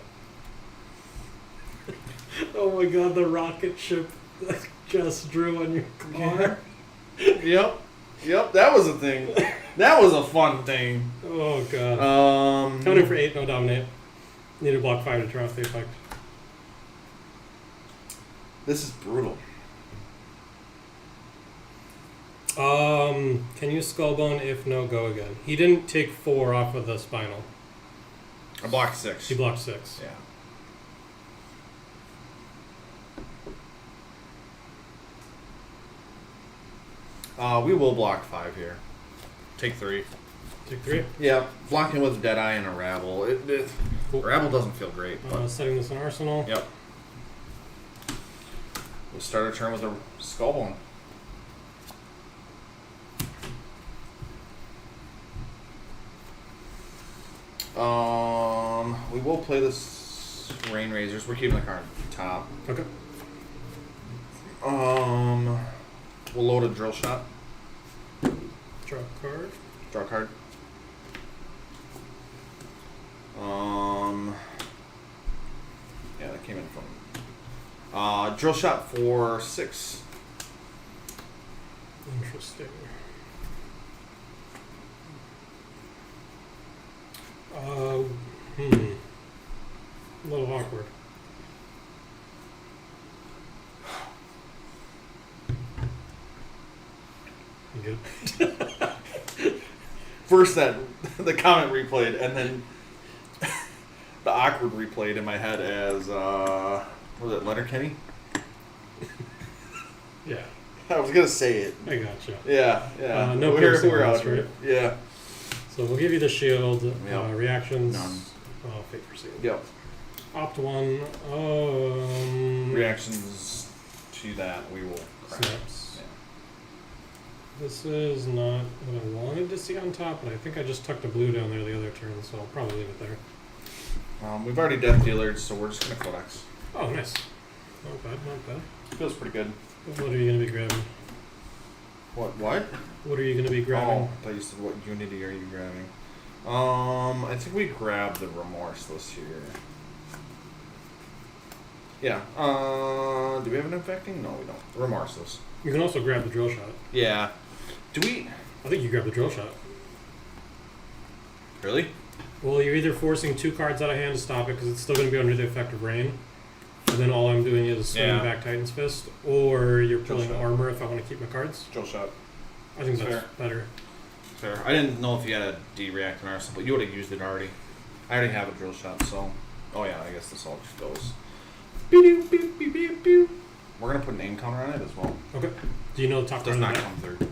Oh my god, the rocket ship that Jess drew on your car. Yep. Yep, that was a thing. That was a fun thing. Oh god. Coming in for 8, no dominate. Need to block 5 to turn off the effect. This is brutal. Can you skullbone? If no, go again. He didn't take 4 off of the spinal. I blocked 6. He blocked 6. Yeah. We will block 5 here. Take 3. Take 3. Yeah, blocking with Deadeye and a Rabble. Cool. Rabble doesn't feel great, but Setting this in arsenal. yep. We'll start our turn with a Skullbone. We will play this Rain Razors. We're keeping the card top. Okay. We'll load a Drill Shot. Draw a card. Draw a card. Yeah, that came in from. Drill Shot for 6. Interesting. A little awkward. You good? First, that the comment replayed, and then the awkward replayed in my head as was it Letterkenny? Yeah, I was gonna say it. I gotcha. Yeah. No we're piercing out on this, here. right? Yeah. So we'll give you the shield. Yep. Reactions. None. Fate for seal. Yep. Opt 1. Reactions to that we will crack. Snaps. Yeah. This is not what I wanted to see on top, but I think I just tucked a blue down there the other turn, so I'll probably leave it there. We've already Death Dealered, so we're just gonna Codex. Oh, nice. Not bad, not bad. Feels pretty good. What are you going to be grabbing? What? What are you going to be grabbing? Oh, I thought you said what Unity are you grabbing? I think we grab the Remorseless here. Yeah. Do we have an infecting? No, we don't. Remorseless. You can also grab the drill shot. Yeah. Do we? I think you grab the drill shot. Really? Well, you're either forcing 2 cards out of hand to stop it because it's still going to be under the effect of rain, and then all I'm doing is swinging Yeah. back Titan's Fist, or you're Drill pulling shot. armor if I want to keep my cards. Drill shot. I think that's Fair. better. Fair. I didn't know if you had a D-react in Arsenal, but you would have used it already. I already have a drill shot, so. Oh yeah, I guess this all just goes. Pew, pew, pew, pew, pew. We're gonna put an aim counter on it as well. Okay. Do you know the top Does card not of that? come third.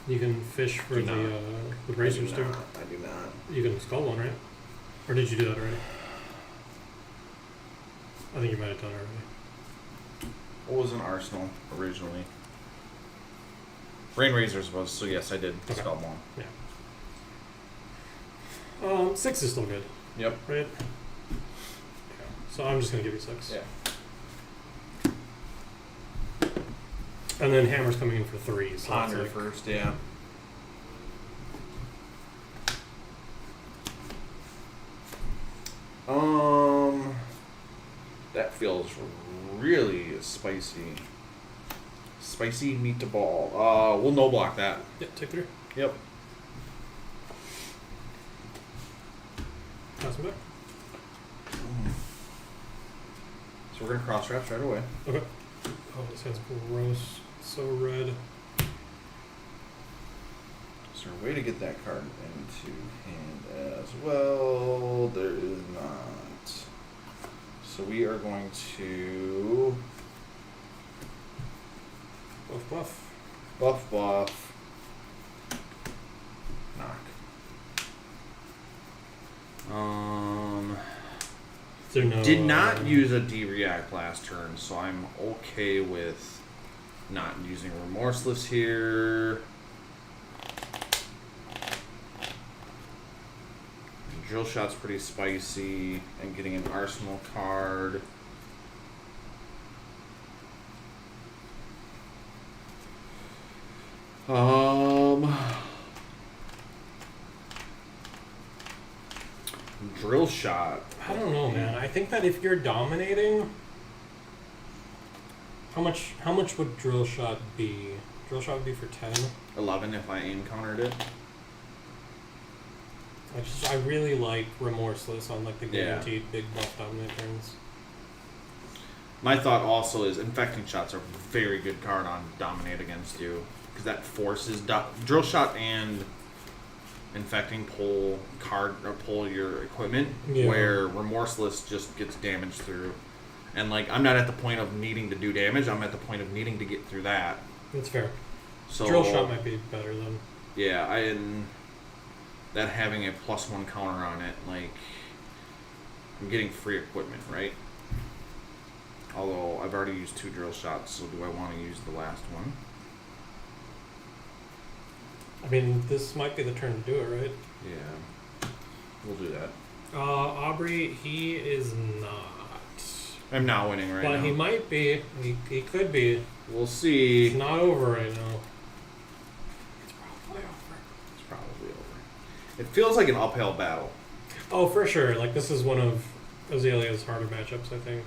You can fish for Do not. the bracers I too. do not. I do not. You can skull one, right? Or did you do that already? I think you might have done it already. What was an Arsenal originally? Rain Razors was, so yes, I did. Okay. Skull one. 6 is still good, Yep. right? So I'm just gonna give you 6. Yeah. And then hammer's coming in for 3. So that's Ponder like, first, yeah. That feels really spicy. Spicy meatball. We'll no block that. yeah, take 3. Yep. Pass them back. So we're gonna cross straps right away. Okay. Oh, this hand's gross. So red. Is there a way to get that card into hand as well? There is not. So we are going to Buff. buff. Knock. Is there no, Did not use a D-react last turn, so I'm okay with not using Remorseless here. Drill Shot's pretty spicy, and getting an Arsenal card. Drill Shot. I don't know, man. I think that if you're dominating, how much would drill shot be? Drill shot would be for 10. 11 if I aim countered it. I really like remorseless on like the Yeah. guaranteed big buff dominant turns. My thought also is infecting shots are a very good card on dominate against you because that forces drill shot and infecting pull card or pull your equipment, Yeah. where remorseless just gets damage through. And like I'm not at the point of needing to do damage. I'm at the point of needing to get through that. That's fair. So Drill shot might be better than. yeah, that having a +1 counter on it, like I'm getting free equipment, right? Although I've already used 2 drill shots, so do I want to use the last one? I mean, this might be the turn to do it, right? Yeah, we'll do that. Aubrey, he is not. I'm not winning right But now. he might be. He could be. We'll It's see. not over right now. It's probably over. It's probably over. It feels like an uphill battle. Oh, for sure. Like, this is one of Azalea's harder matchups, I think.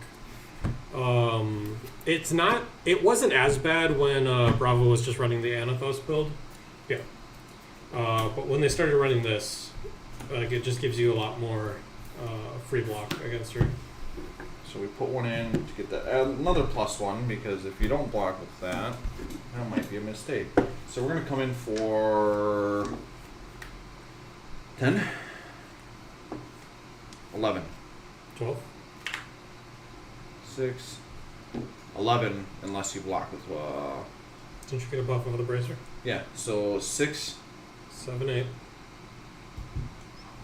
It's not. It wasn't as bad when Bravo was just running the Anathos build. Yeah. But when they started running this, like, it just gives you a lot more free block against her. So we put one in to get that another +1 because if you don't block with that, that might be a mistake. So we're gonna come in for 10, 11, 12. 6, 11, unless you block with Didn't you get a buff over the bracer? yeah. So 6, 7, 8.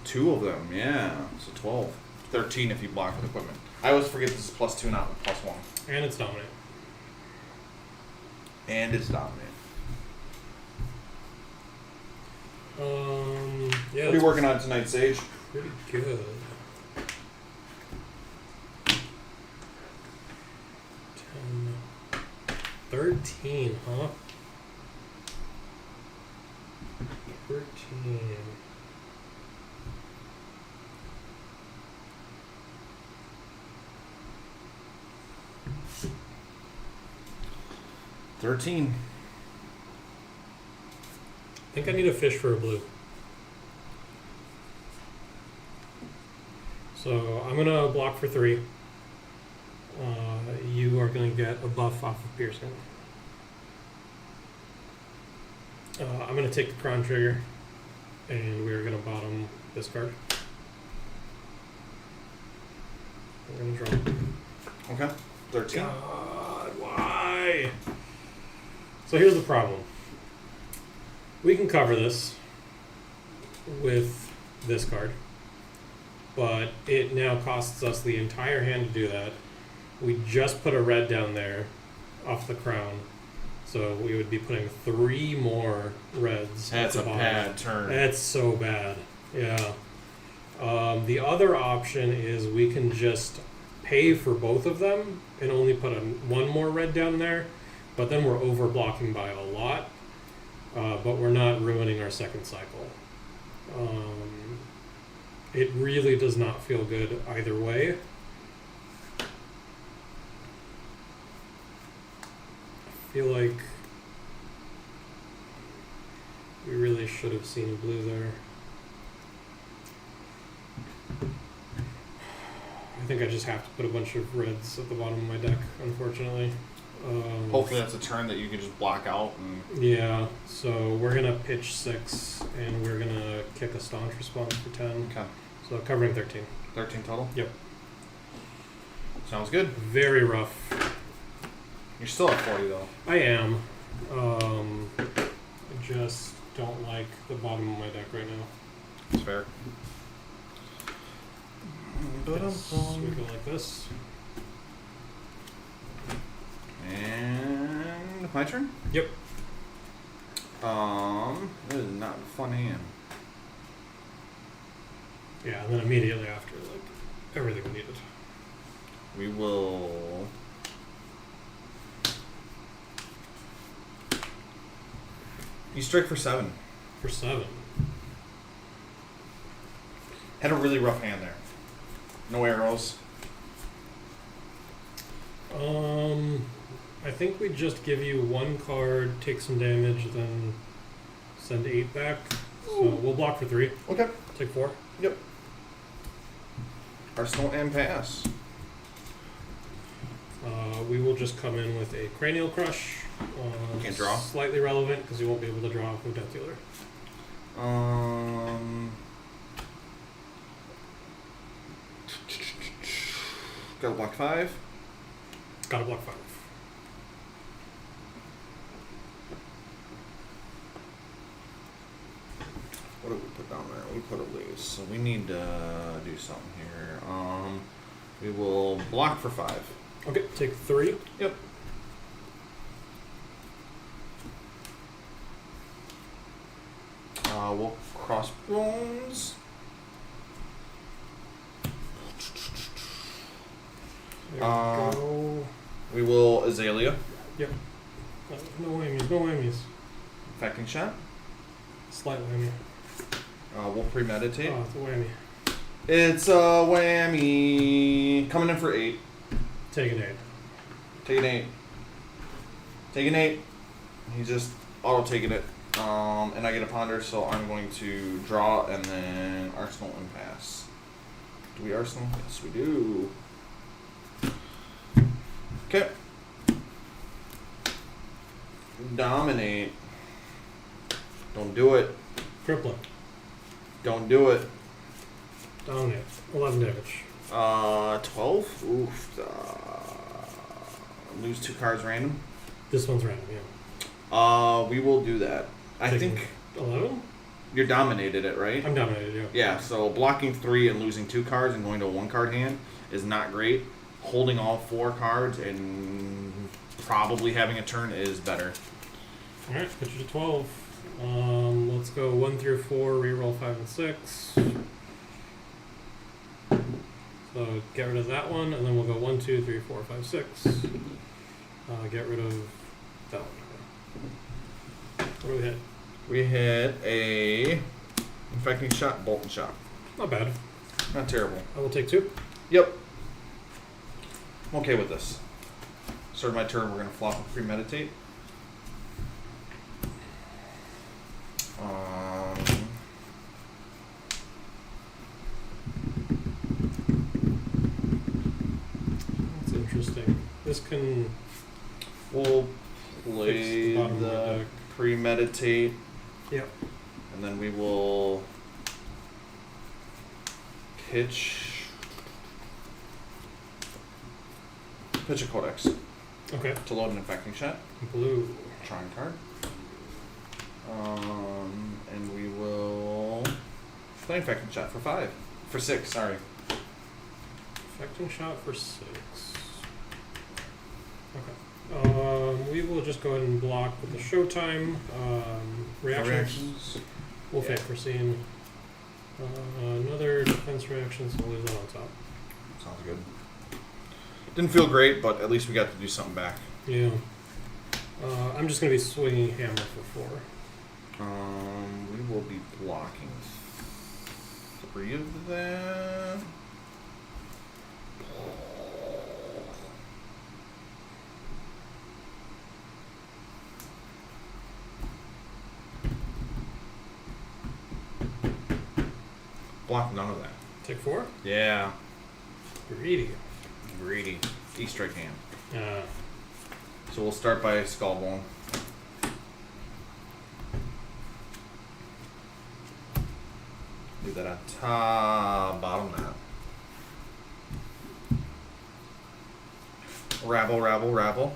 2 of them, yeah. So 12, 13 if you block with equipment. I always forget this is +2, not +1. And it's dominant. And it's dominant. Yeah. What are you working on tonight, Sage? Pretty good. 10, 13, huh? 13. 13. I think I need a fish for a blue. So I'm gonna block for 3. You are gonna get a buff off of piercing. I'm gonna take the crown trigger, and we're gonna bottom this card. We're gonna draw. Okay. 13. God, why? So here's the problem. We can cover this with this card, but it now costs us the entire hand to do that. We just put a red down there off the crown, so we would be putting 3 more reds. That's at the a bottom. bad turn. That's so bad. Yeah. The other option is we can just pay for both of them and only put 1 more red down there, but then we're over blocking by a lot, but we're not ruining our second cycle. It really does not feel good either way. I feel like we really should have seen a blue there. I think I just have to put a bunch of reds at the bottom of my deck, unfortunately. Hopefully that's a turn that you can just block out. And Yeah, so we're going to pitch 6, and we're going to kick a staunch response for 10. Okay. So covering 13. 13 total? Yep. Sounds good. Very rough. You're still at 40 though. I am. I just don't like the bottom of my deck right now. It's fair. Yes, we go like this. And my turn? Yep. This is not a fun hand. Yeah, and then immediately after, like, everything we needed. We will... You strike for 7. For 7. Had a really rough hand there. No arrows. I think we just give you 1 card, take some damage, then send 8 back. So we'll block for 3. Okay. Take 4. Yep. Arsenal and pass. We will just come in with a cranial crush. Can't draw. Slightly relevant because you won't be able to draw off of Death Dealer. Got to block 5. Gotta block 5. What did we put down there? We put a loose. So we need to do something here. We will block for 5. Okay, take 3. Yep. We'll cross bones. There we go. We will Azalea. Yep. No whammies, no whammies. Infecting shot. Slight whammy. We'll premeditate. Oh, it's a whammy. It's a whammy. Coming in for 8. Take an 8. Take an 8. Take an 8. He's just auto taking it. And I get a ponder, so I'm going to draw and then Arsenal and pass. Do we Arsenal? Yes, we do. Okay. Dominate. Don't do it. Crippling. Don't do it. Dominate. 11 damage. 12? Oof. Lose 2 cards random. This one's random, yeah. We will do that. I Taking think 11? you're dominated it, right? I'm dominated, yeah. Yeah, so blocking 3 and losing 2 cards and going to a 1 card hand is not great. Holding all 4 cards and probably having a turn is better. Alright, put you to 12. Let's go 1 through 4, reroll 5 and 6. So get rid of that one, and then we'll go 1, 2, 3, 4, 5, 6. Get rid of that one. What do we hit? We hit a infecting shot, bolting shot. Not bad. Not terrible. I will take 2. Yep. I'm okay with this. Start my turn. We're gonna flop and premeditate. That's interesting. This can We'll fix play the bottom of the the deck. premeditate, Yep. and then we will pitch a codex Okay. to load an infecting shot. Blue. Trying card. And we will play infecting shot for 5. For 6, sorry. Affecting shot for 6. Okay. We will just go ahead and block with the showtime. Reactions. We'll Yeah. fake for scene. Another defense reaction, so we'll leave that on top. Sounds good. Didn't feel great, but at least we got to do something back. Yeah. I'm just going to be swinging hammer for 4. We will be blocking 3 of them. Block none of that. Take 4? Yeah. Greedy. Greedy. E-strike hand. Uh, So we'll start by Skullbone. Do that on top, bottom that. Rabble, rabble, rabble.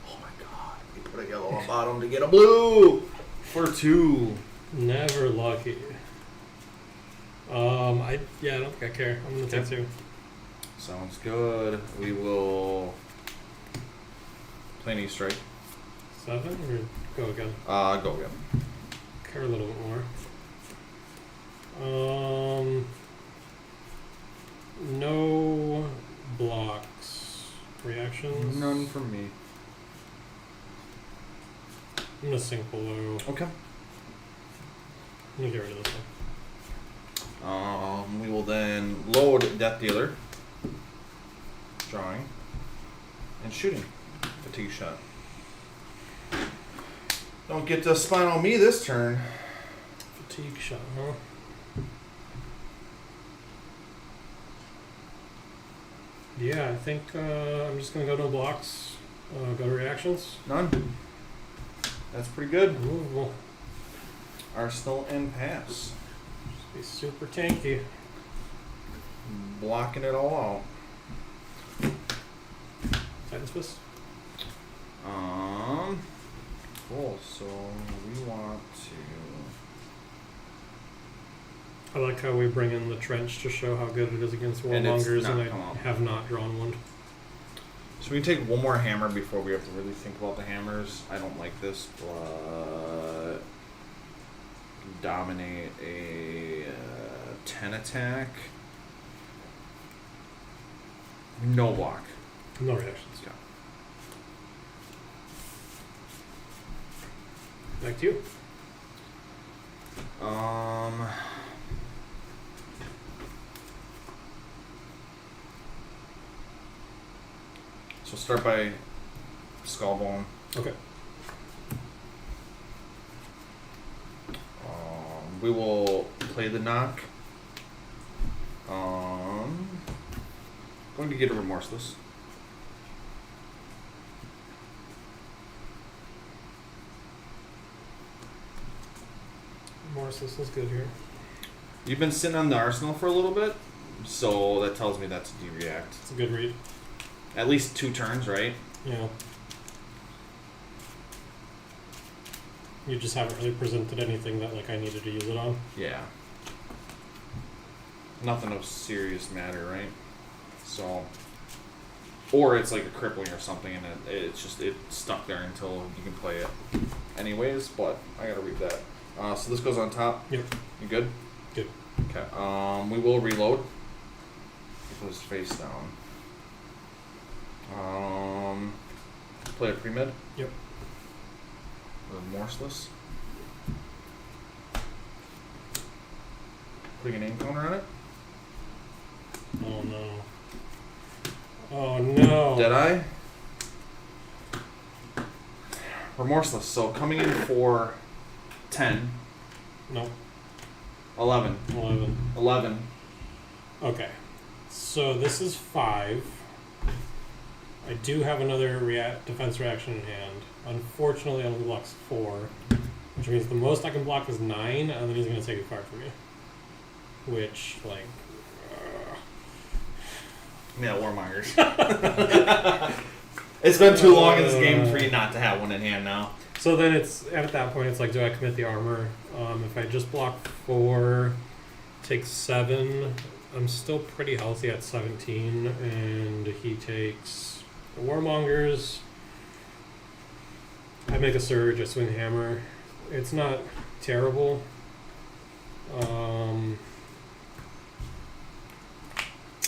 Oh my god, we put a yellow on bottom to get a blue for 2. never lucky. I don't think I care. I'm going to take 2. Sounds good. We will play an E-strike. 7 or go again? Go again. Care a little bit more. No blocks. Reactions. None from me. I'm gonna sink below. Okay. I'm gonna get rid of this one. We will then load Death Dealer, drawing, and shooting. Fatigue shot. Don't get to spine on me this turn. Fatigue shot, huh? Yeah, I think I'm just gonna go no blocks. Go to reactions. None. That's pretty good. Removable. Arsenal and pass. Just be super tanky. Blocking it all Titan's Fist. out. Cool. So we want to. I like how we bring in the trench to show how good it is against And it's warmongers, not and come I out. have not drawn one. So we can take one more hammer before we have to really think about the hammers. I don't like this, but dominate a 10 attack. No block. No reactions. Yeah. Back to you. So start by Skullbone. Okay. We will play the knock. Going to get a Remorseless. Morris, is good here. You've been sitting on the Arsenal for a little bit, so that tells me that's a D-react. It's a good read. At least 2 turns, right? Yeah. You just haven't really presented anything that like I needed to use it on. Yeah. Nothing of serious matter, right? So, or it's like a crippling or something, and it's stuck there until you can play it, anyways. But I gotta read that. So this goes on top. Yep. You good? Good. Okay. We will reload. Put his face down. Play a pre-med. Yep. Remorseless. Putting a name counter on it. Oh no. Oh no. Deadeye. Remorseless. So coming in for 10, No, 11, 11. 11. Okay, so this is 5. I do have another defense reaction in hand. Unfortunately, only blocks 4, which means the most I can block is 9, and then he's going to take a card from me. Which, like... Yeah, Warmongers. It's been too long in this game for you not to have one in hand now. So then it's, at that point, it's like, do I commit the armor? If I just block 4, take 7, I'm still pretty healthy at 17, and he takes the Warmongers. I make a surge, I swing hammer. It's not terrible.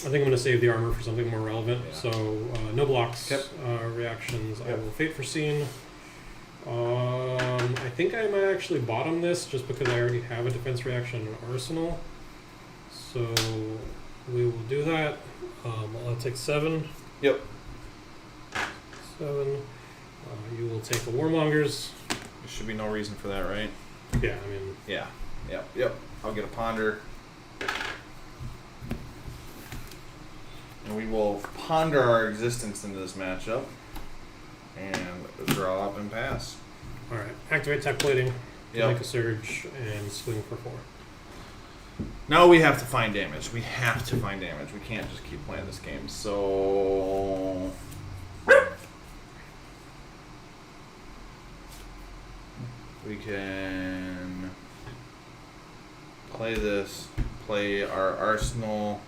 I think I'm going to save the armor for something more relevant. Yeah. So, no blocks, Yep. reactions. I Yep. will Fate Foreseen. I think I might actually bottom this just because I already have a defense reaction in Arsenal. So, we will do that. I'll take 7. Yep. 7. You will take the Warmongers. There should be no reason for that, right? Yeah, I mean... Yeah. Yep. I'll get a ponder. And we will ponder our existence into this matchup. And draw up and pass. Alright, activate Tech Plating. Yep. Make a surge and swing for 4. Now we have to find damage. We have to find damage. We can't just keep playing this game. So... we can play this, play our Arsenal.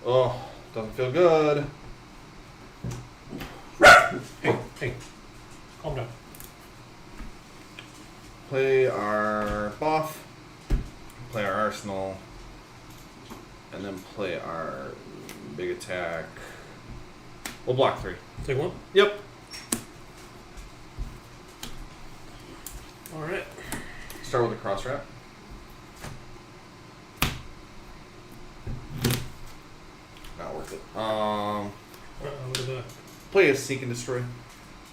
Oh, doesn't feel good. Hey, calm down. Play our buff, play our Arsenal, and then play our big attack. We'll block 3. Take 1. Yep. Alright. Start with a cross wrap. Not worth it. What is that? Play a Seek and Destroy.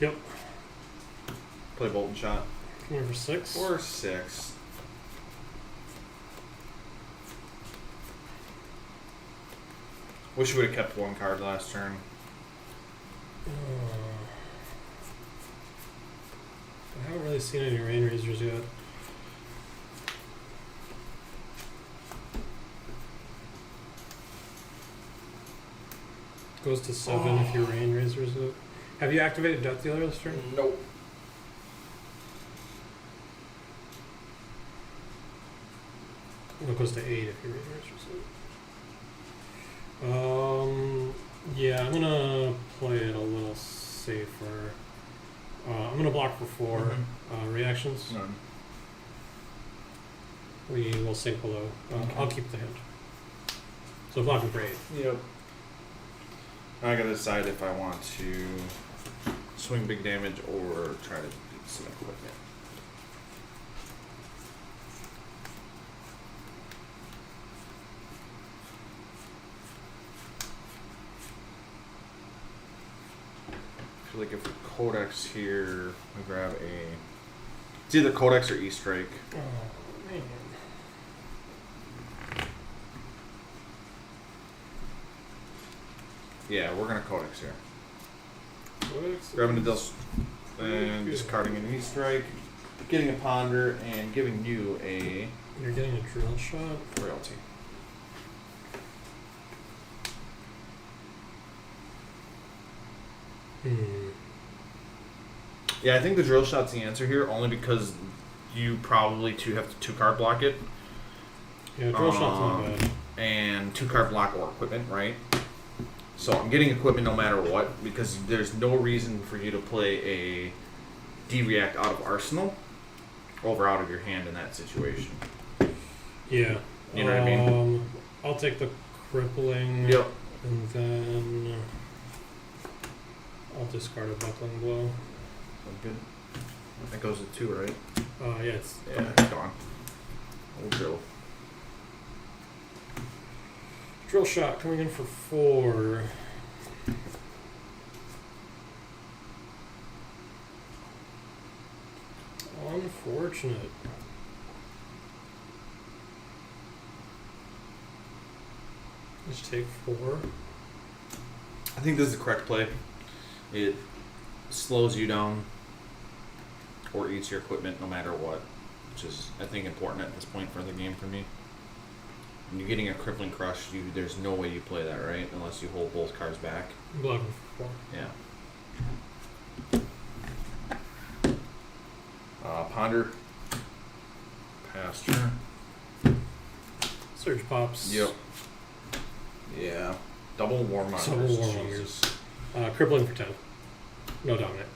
Yep. Play Bolt and Shot. Come here for 6. Or 6. Wish we would have kept 1 card last turn. I haven't really seen any Rain Razors yet. Goes to 7 if your Rain Razors it. Have you activated Death Dealer this turn? Nope. It goes to 8 if your Rain Razors it. Yeah, I'm gonna play it a little safer. I'm gonna block for 4 reactions. None. We will sink below. I'll keep the hand. So blocking for 8. Yep. Now I gotta decide if I want to swing big damage or try to do some equipment. I feel like if we Codex here, we grab a... It's either Codex or E-Strike. Oh, man. Yeah, we're gonna Codex here. Codex? Grabbing a Dust and discarding an E-Strike, getting a Ponder, and giving you a You're getting a drill shot? royalty. Yeah, I think the drill shot's the answer here, only because you probably have to 2-card block it. Yeah, drill shot's not bad. And 2-card block or equipment, right? So I'm getting equipment no matter what, because there's no reason for you to play a D-React out of Arsenal over out of your hand in that situation. Yeah. You know what I mean? I'll take the crippling. Yep. And then I'll discard a buckling blow. Sounds good. That goes to 2, right? Yeah, it's Yeah, it's gone. Old drill. Drill shot coming in for 4. Unfortunate. Just take 4. I think this is the correct play. It slows you down or eats your equipment no matter what, which is, I think, important at this point for the game for me. When you're getting a crippling crush, there's no way you play that, right? Unless you hold both cards back. Blocking for 4. Yeah. Ponder. Pass turn. Surge pops. Yep. Yeah. Double warmongers. Double warmongers. Crippling for 10. No dominant.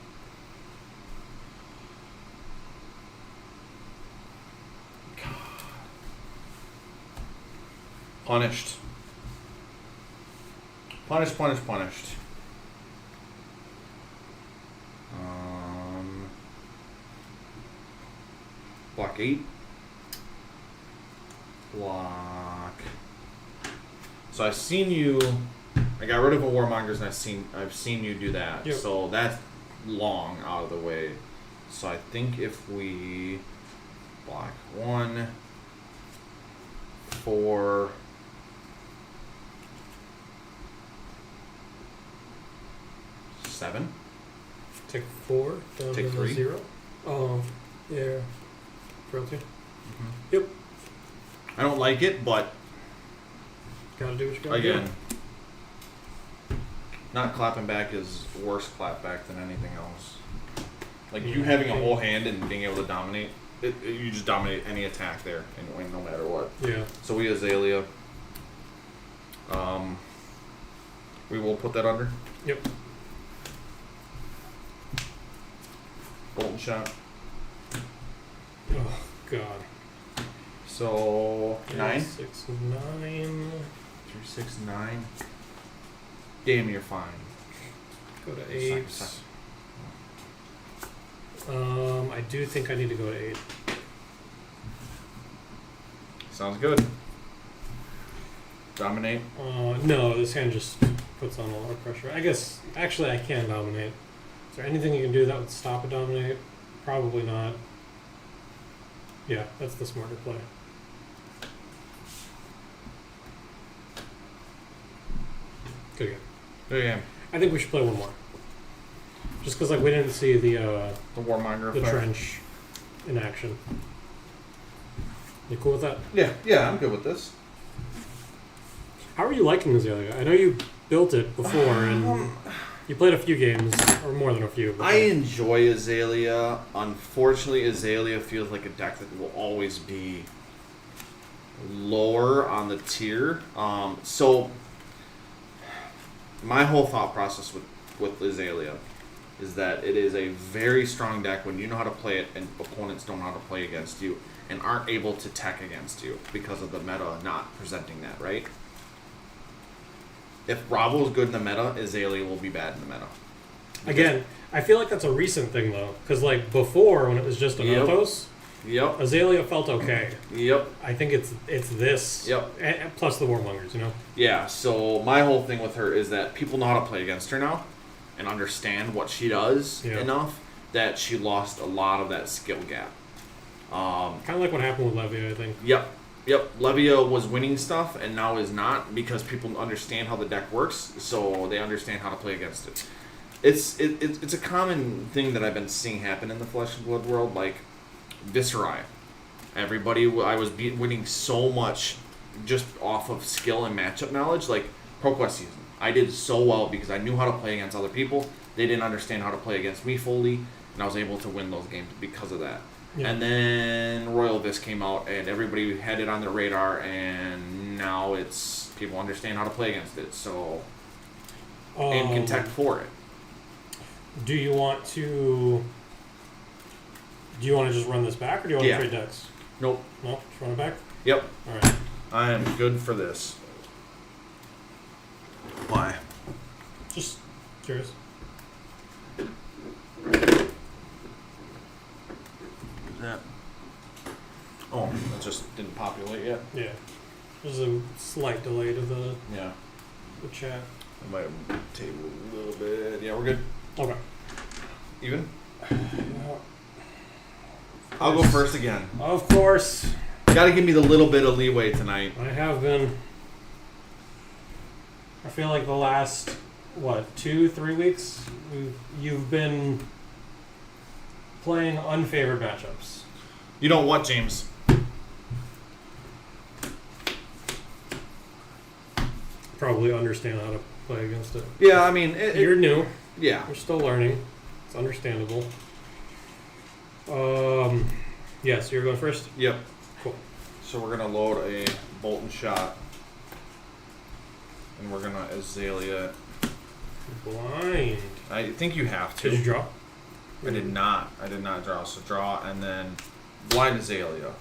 Punished. Punished. Block 8. Block. So I've seen you. I got rid of a warmongers, and I've seen you do that. Yep. So that's long out of the way. So I think if we block 1, 4. Seven. Take 4. Down Take to 3. 0. Oh, yeah. Frailty. Mm-hmm. Yep. I don't like it, but Gotta do what you gotta again, not clapping back is worse clap back than anything else. Like you having a whole hand and being able to dominate, you just dominate any attack there and win no matter what. do. Yeah. So we Azalea. We will put that under. Yep. Bolton shot. Oh, God. So 9. 6, 9. 3, 6, 9. Damn, you're fine. Go to 8. Second. I do think I need to go to 8. Sounds good. Dominate. No, this hand just puts on a lot of pressure. I guess, actually, I can dominate. Is there anything you can do that would stop a dominate? Probably not. Yeah, that's the smarter play. Good game. Good game. I think we should play one more. Just because, like, we didn't see the The Warmonger the effect. trench in action. You cool with that? Yeah, I'm good with this. How are you liking Azalea? I know you built it before and you played a few games, or more than a few. But I enjoy Azalea. Unfortunately, Azalea feels like a deck that will always be lower on the tier. So my whole thought process with Azalea is that it is a very strong deck when you know how to play it and opponents don't know how to play against you and aren't able to tech against you because of the meta not presenting that, right? If Bravo is good in the meta, Azalea will be bad in the meta. again, I feel like that's a recent thing though, because like before when it was just Yep. Anothos, Yep. Azalea felt okay. Yep. I think it's this. Yep. Plus the Warmongers, you know. Yeah, so my whole thing with her is that people know how to play against her now and understand what she does Yeah. enough that she lost a lot of that skill gap. Kind of like what happened with Levia, I think. Yep. Levia was winning stuff and now is not because people understand how the deck works, so they understand how to play against it. It's a common thing that I've been seeing happen in the Flesh and Blood world, like Viscerai. Everybody, I was winning so much just off of skill and matchup knowledge, like ProQuest season. I did so well because I knew how to play against other people. They didn't understand how to play against me fully, and I was able to win those games because of that. Yeah. And then Royal Vis came out, and everybody had it on their radar, and now it's people understand how to play against it, so and can tech for it. Do you want to just run this back, or do you want Yeah. to trade decks? Nope. No, just run it back. Yep. All right. I am good for this. Why? Just curious. That. Oh, that just didn't populate yet. Yeah. There's a slight delay to the Yeah. chat. I might table a little bit. Yeah, we're good. Okay. Even? I'll go first again. Of course. Gotta give me the little bit of leeway tonight. I have been. I feel like the last, 2-3 weeks, you've been playing unfavored matchups. You know what, James? Probably understand how to play against it. Yeah, I mean... You're new. Yeah. You're still learning. It's understandable. Yes, you're going first? Yep. Cool. So we're going to load a bolt and shot. And we're going to Azalea. Blind. I think you have to. Did you draw? I did not. I did not draw. So draw and then blind Azalea.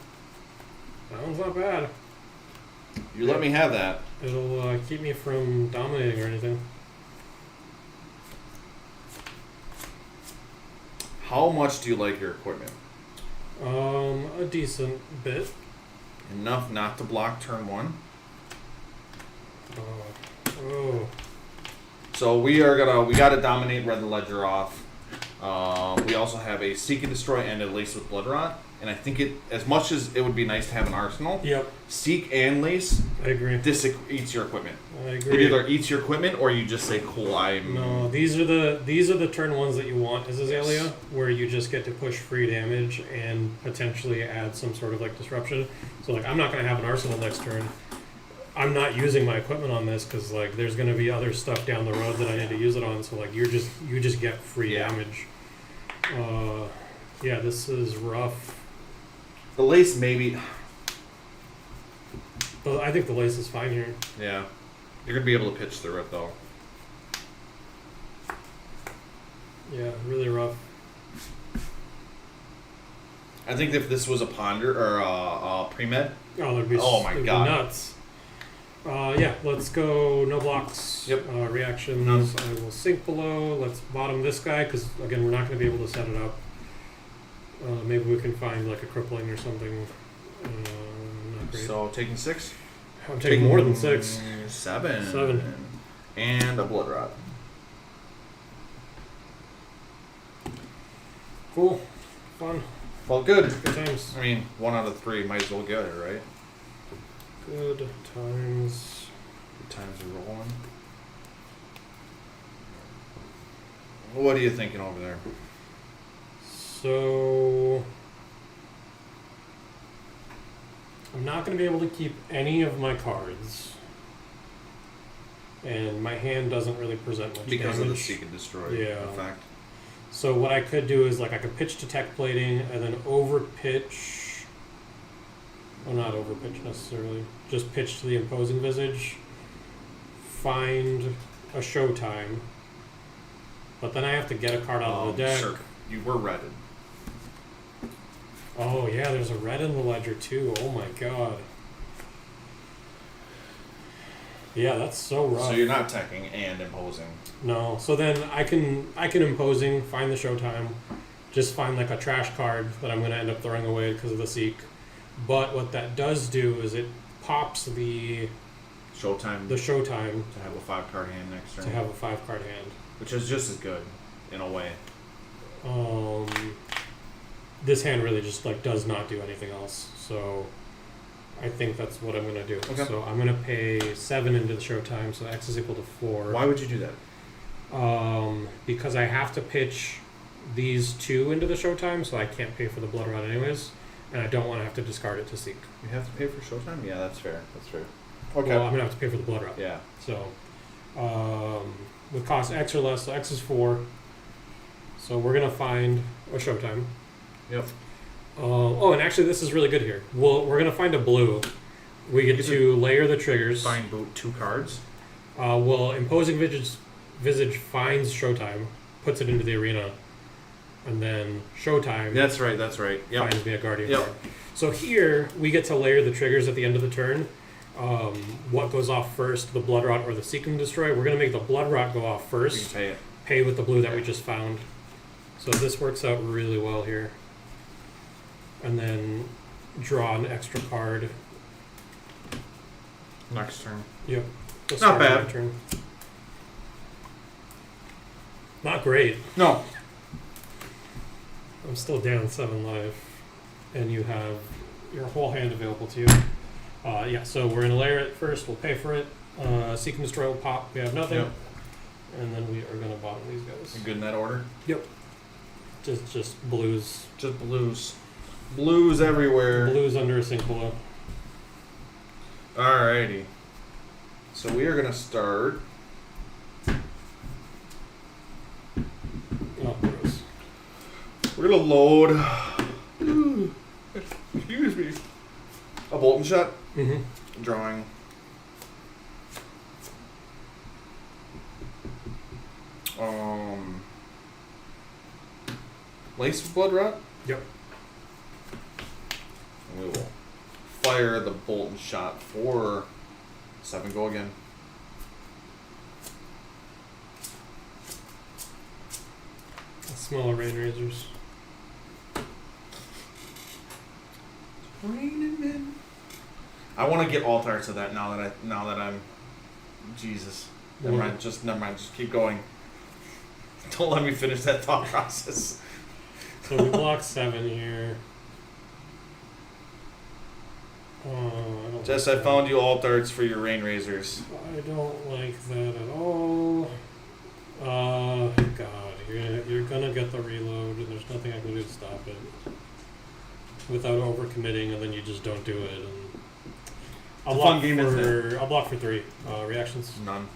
That one's not bad. You let me have that. It'll keep me from dominating or anything. How much do you like your equipment? A decent bit. Enough not to block turn 1. Oh. So we gotta dominate Red the Ledger off. We also have a Seek and Destroy and a Lace with Blood Rot. And I think as much as it would be nice to have an arsenal, Yep, Seek and Lace, I agree. this eats your equipment. I It agree. either eats your equipment or you just say, cool, No, these are the turn ones that you want as Azalea, where you just get to push free damage and potentially add some sort of like disruption. So like I'm not gonna have an arsenal next turn. I'm not using my equipment on this because like there's gonna be other stuff down the road that I need to use it on. So like you just get free damage. Yeah, this is rough. The Lace maybe... But I think the lace is fine here. Yeah. You're going to be able to pitch through it, though. Yeah, really rough. I think if this was a Ponder or a Pre-Med... Oh, there'd be, my God. Be nuts. Yeah, let's go no blocks. Yep. Reactions. I will sink below. Let's bottom this guy because, again, we're not going to be able to set it up. Maybe we can find like a crippling or something. Not great. So, taking 6? I'm taking more than 6. 7. 7. And a Blood Rot. Cool. Fun. Well, good. Good times. I mean, 1 out of 3 might as well get it, right? Good times. Good times are rolling. What are you thinking over there? So I'm not going to be able to keep any of my cards, and my hand doesn't really present much Because damage. of the Seek and Destroy effect. So what I could do is like I could pitch to tech plating and then over pitch. Well, not over pitch necessarily. Just pitch to the Imposing Visage. Find a Showtime. But then I have to get a card out of the deck. Sure. You were redded. Oh yeah, there's a red in the ledger too. Oh my god. Yeah, that's so rough. So you're not teching and imposing. No. So then I can imposing, find the Showtime, just find like a trash card that I'm gonna end up throwing away because of the Seek. But what that does do is it pops the Showtime. Showtime To have a 5-card hand next turn. to have a 5-card hand. Which is just as good, in a way. This hand really just like does not do anything else. So I think that's what I'm gonna do. Okay. So I'm gonna pay 7 into the Showtime, so X is equal to 4. Why would you do that? Because I have to pitch these 2 into the Showtime, so I can't pay for the Blood Rot anyways, and I don't want to have to discard it to Seek. You have to pay for Showtime? Yeah, that's fair. That's fair. Okay. Well, I'm gonna have to pay for the Blood Rot. Yeah. So, with cost X or less, so X is 4. So we're gonna find a Showtime. Yep. Oh, and actually, this is really good here. We're gonna find a blue. We get to layer the triggers. Find boot 2 cards. Imposing Visage finds Showtime, puts it into the arena, and then Showtime That's right. That's right. Yep. finds me a Guardian Yep. card. So here we get to layer the triggers at the end of the turn. What goes off first, the Blood Rot or the Seek and Destroy? We're gonna make the Blood Rot go off You first. can pay it. Pay with the blue that we just found. So this works out really well here. And then draw an extra card. Next turn. Yep. We'll Not start bad. my turn. Not great. No. I'm still down 7 life, and you have your whole hand available to you. Yeah, so we're gonna layer it first. We'll pay for it. Seek and destroy will pop. We have nothing, Yep. and then we are gonna bottom these guys. You good in that order? Yep. Just blues. Just blues. Blues everywhere. Blues under a sink below. Alrighty. So we are gonna start. Oh, gross. We're gonna load. Excuse me. A bolt and shot. Mm-hmm. Drawing. Lace with blood rot. Yep. And we will fire the bolt and shot for 7. Go again. Smaller rain razors. Raining men. I want to get all parts of that now that I'm. Jesus. Never mind. Just keep going. Don't let me finish that thought process. So we block 7 here. Jess, I found you alt arts for your rain razors. I don't like that at all. God, you're gonna get the reload, and there's nothing I can do to stop it. Without overcommitting, and then you just don't do it. And I'll block fun game, isn't for I'll block for 3 reactions. None.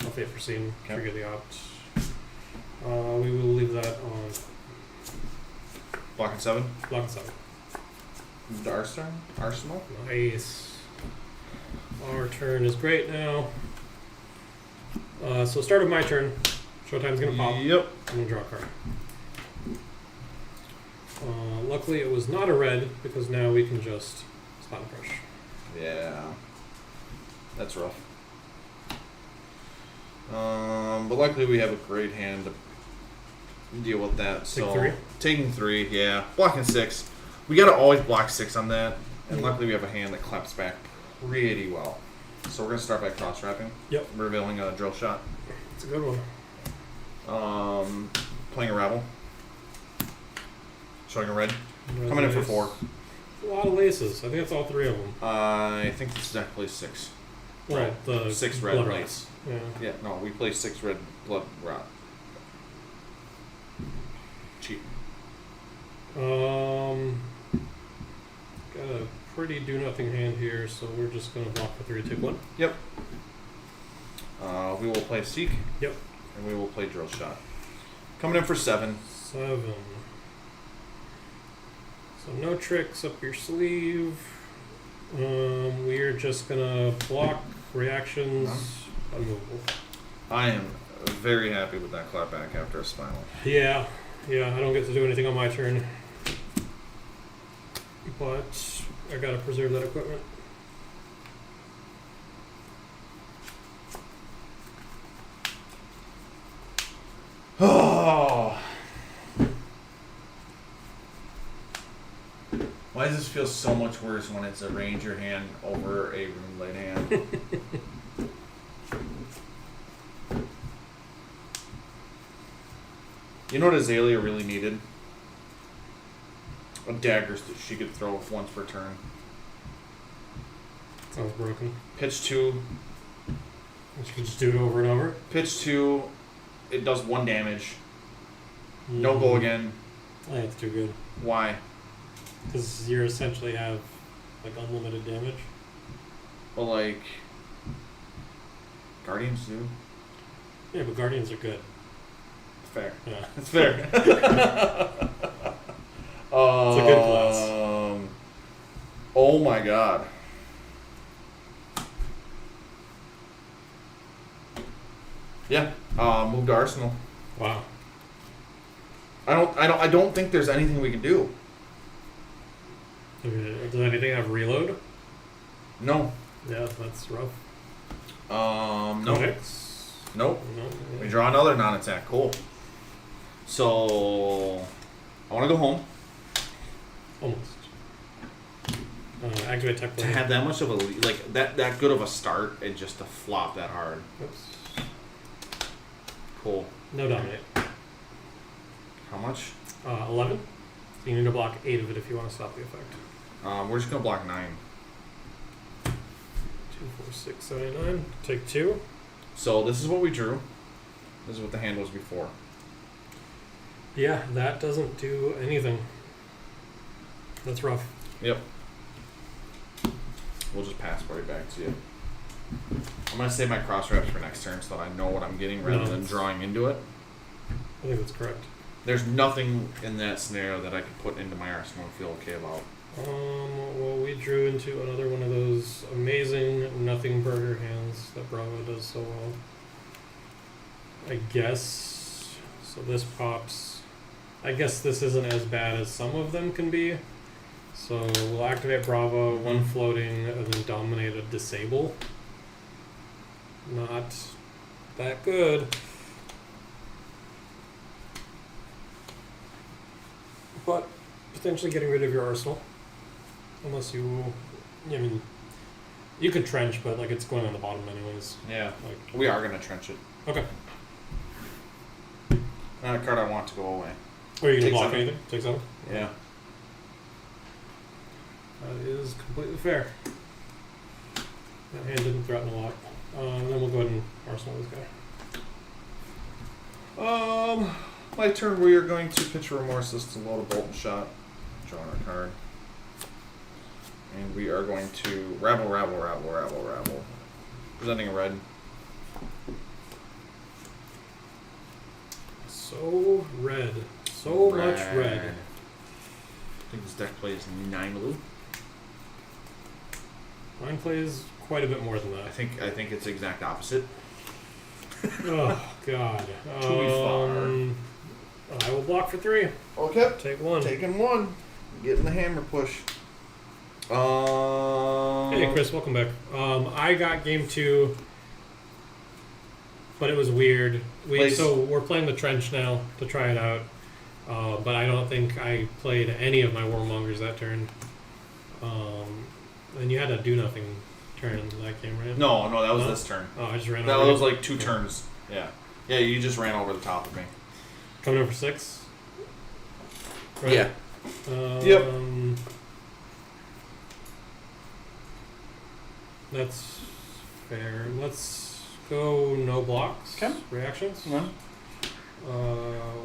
I'll fate for scene. Okay. Trigger the opt. We will leave that on Blocking 7. block 7. Move to Arsenal. Nice. Our turn is great now. So start of my turn. Showtime's gonna pop. Yep. I'm gonna draw a card. Luckily, it was not a red because now we can just spot and crush. Yeah. That's rough. But luckily we have a great hand to deal with that. So 3? Taking 3, yeah. Blocking 6. We gotta always block 6 on that. And luckily we have a hand that claps back pretty well. So we're gonna start by cross wrapping. Yep. Revealing a drill shot. It's a good one. Playing a rabble. Showing a red. Coming in for 4. A lot of laces. I think that's all 3 of them. I think this is actually 6. Right. The 6 red blood lace. Yeah. Yeah, no, we play 6 red blood rot. Cheap. Got a pretty do nothing hand here, so we're just gonna block for 3 to take 1. Yep. We will play Seek. Yep. And we will play Drill Shot. Coming in for 7. 7. So no tricks up your sleeve. We are just gonna block reactions. Unmovable. I am very happy with that clapback after a spinal. Yeah, I don't get to do anything on my turn. But I gotta preserve that equipment. Oh. Why does this feel so much worse when it's a ranger hand over a roomblade hand? You know what Azalea really needed? A dagger that she could throw once per turn. Sounds broken. Pitch 2. You can just do it over and over. Pitch 2. It does 1 damage. No go again. I think it's too good. Why? Because you essentially have like unlimited damage. Well, like Guardians do. Yeah, but Guardians are good. Fair. Yeah. It's fair. It's a good class. Oh my god. Yeah. Move to Arsenal. Wow. I don't think there's anything we can do. Does anything have reload? No. Yeah, that's rough. No. Codex? Nope. No. We draw another non-attack. Cool. So I want to go home. Almost. Activate tech To blade. have that much of a like that good of a start and just to flop that hard. Oops. Cool. No dominate. How much? 11. So you need to block 8 of it if you want to stop the effect. We're just gonna block 9. 2, 4, 6, 7, 8, 9. Take 2. So this is what we drew. This is what the hand was before. Yeah, that doesn't do anything. That's rough. Yep. We'll just pass right back to you. I'm gonna save my cross wraps for next turn so that I know what I'm getting rather than drawing into it. I think that's correct. There's nothing in that scenario that I could put into my arsenal and feel okay about. Well, we drew into another one of those amazing nothing burger hands that Bravo does so well. I guess. So this pops. I guess this isn't as bad as some of them can be. So we'll activate Bravo, one floating, and then dominate a disable. Not that good. But potentially getting rid of your arsenal. Unless you, I mean, you could trench, but like it's going on the bottom anyways. Yeah. Like, We are gonna trench it. okay. Not a card I want to go away. Or you can Take block 7. anything. Take 7. Yeah. That is completely fair. That hand didn't threaten a lot. And then we'll go ahead and arsenal this guy. My turn. We are going to pitch a remorseless to load a bolt and shot. Drawing our card. And we are going to rabble. Presenting a red. So red. So much red. I think this deck plays 9 blue. Mine plays quite a bit more than I that. think it's the exact opposite. Oh, God. Too I will block for 3. Okay. Take 1. Taking 1. Getting the hammer push. Hey, Chris, welcome back. I got game 2, but it was weird. So we're playing the trench now to try it out, but I don't think I played any of my warmongers that turn. And you had a do nothing turn in that game, right? No, that was No? this turn. Oh, I just ran That over. was like 2 turns. Yeah. Yeah, you just ran over the top of me. Coming over 6. Right? Yeah. Yep. That's fair. Let's go no blocks. Okay. Reactions. No.